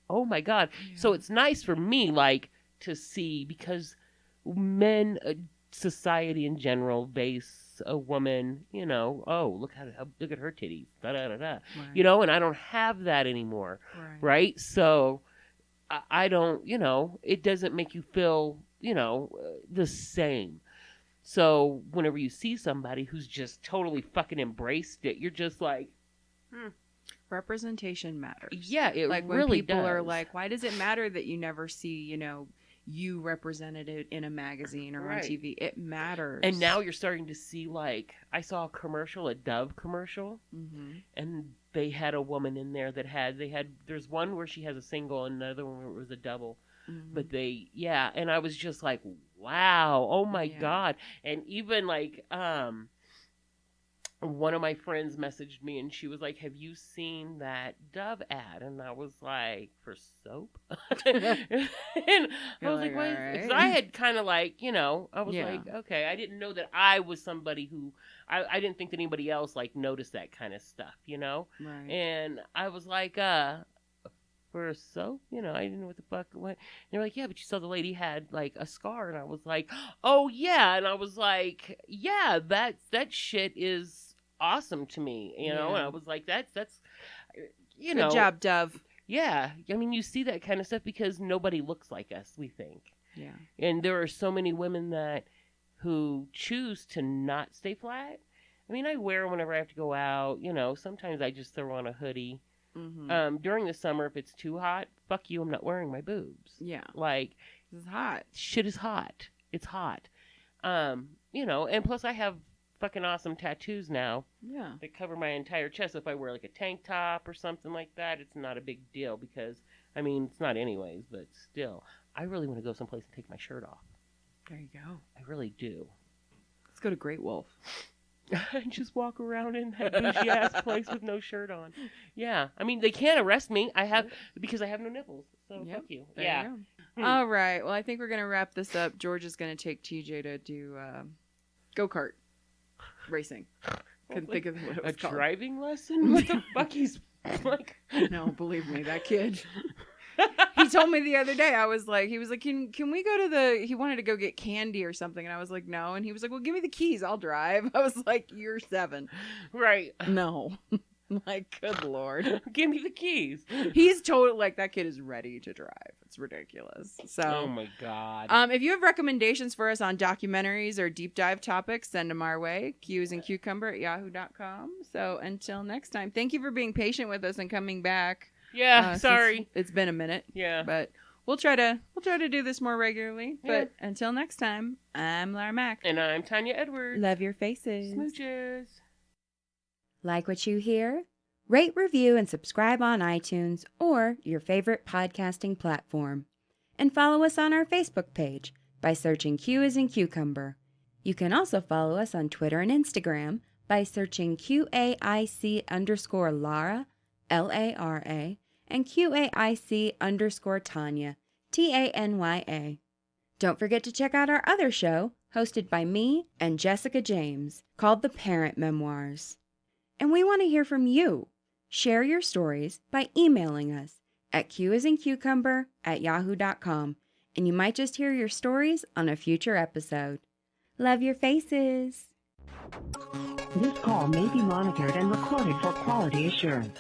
oh, my God. Yeah. So it's nice for me, to see, because men... society in general base a woman, look at her titties, da da da da, right. And I don't have that anymore, right? So, I don't, it doesn't make you feel, the same. So whenever you see somebody who's just totally fucking embraced it, you're just like, Representation matters. Yeah, it like when really people does. are like, why does it matter that you never see, you represented it in a magazine or on TV? It matters. And now you're starting to see, like, I saw a commercial, a Dove commercial, and they had a woman in there that there's one where she has a single and another one where it was a double. But and I was just like, wow, oh my God. And even like, one of my friends messaged me and she was like, have you seen that Dove ad? And I was like, for soap? And I was like, what? Because I had kind of like, I was like, okay, I didn't know that I was somebody who, I didn't think that anybody else like noticed that kind of stuff, Right. And I was like, for a soap? I didn't know what the fuck. What? And they're like, yeah, but you saw the lady had like a scar. And I was like, oh yeah. And I was like, yeah, that shit is awesome to me, and I was like, that's good job, Dove. Yeah, I mean, you see that kind of stuff because nobody looks like us, we think. Yeah. And there are so many women who choose to not stay flat. I mean, I wear them whenever I have to go out, sometimes I just throw on a hoodie. During the summer, if it's too hot, fuck you, I'm not wearing my boobs. Yeah. Like, it's hot. Shit is hot. It's hot. And plus I have fucking awesome tattoos now. Yeah. That cover my entire chest. If I wear like a tank top or something like that, it's not a big deal because, I mean, it's not anyways, but still, I really want to go someplace and take my shirt off. There you go. I really do. Let's go to Great Wolf. And just walk around in that bougie ass place with no shirt on. Yeah. I mean, they can't arrest me. Because I have no nipples. So fuck you. There you go. All right. Well, I think we're going to wrap this up. George is going to take TJ to do go-kart racing. Couldn't think of what it was called. Driving lesson? What the fuck? He's like... No, believe me, that kid. He told me the other day, he was like, can we go to he wanted to go get candy or something. And I was like, no. And he was like, well, give me the keys. I'll drive. I was like, you're 7. Right. No. Like, good Lord. Give me the keys. He's totally like, that kid is ready to drive. It's ridiculous. So, oh my God. If you have recommendations for us on documentaries or deep dive topics, send them our way. qsandcucumber@yahoo.com. So until next time, thank you for being patient with us and coming back. Yeah, sorry. It's been a minute. Yeah. But we'll try to do this more regularly. Yeah. But until next time, I'm Lara Mack. And I'm Tanya Edwards. Love your faces. Smooches. Like what you hear? Rate, review, and subscribe on iTunes or your favorite podcasting platform. And follow us on our Facebook page by searching Q as in Cucumber. You can also follow us on Twitter and Instagram by searching QAIC_Lara, LARA, and QAIC_Tanya, TANYA. Don't forget to check out our other show, hosted by me and Jessica James, called The Parent Memoirs. And we want to hear from you. Share your stories by emailing us at qasandcucumber@yahoo.com, and you might just hear your stories on a future episode. Love your faces. This call may be monitored and recorded for quality assurance.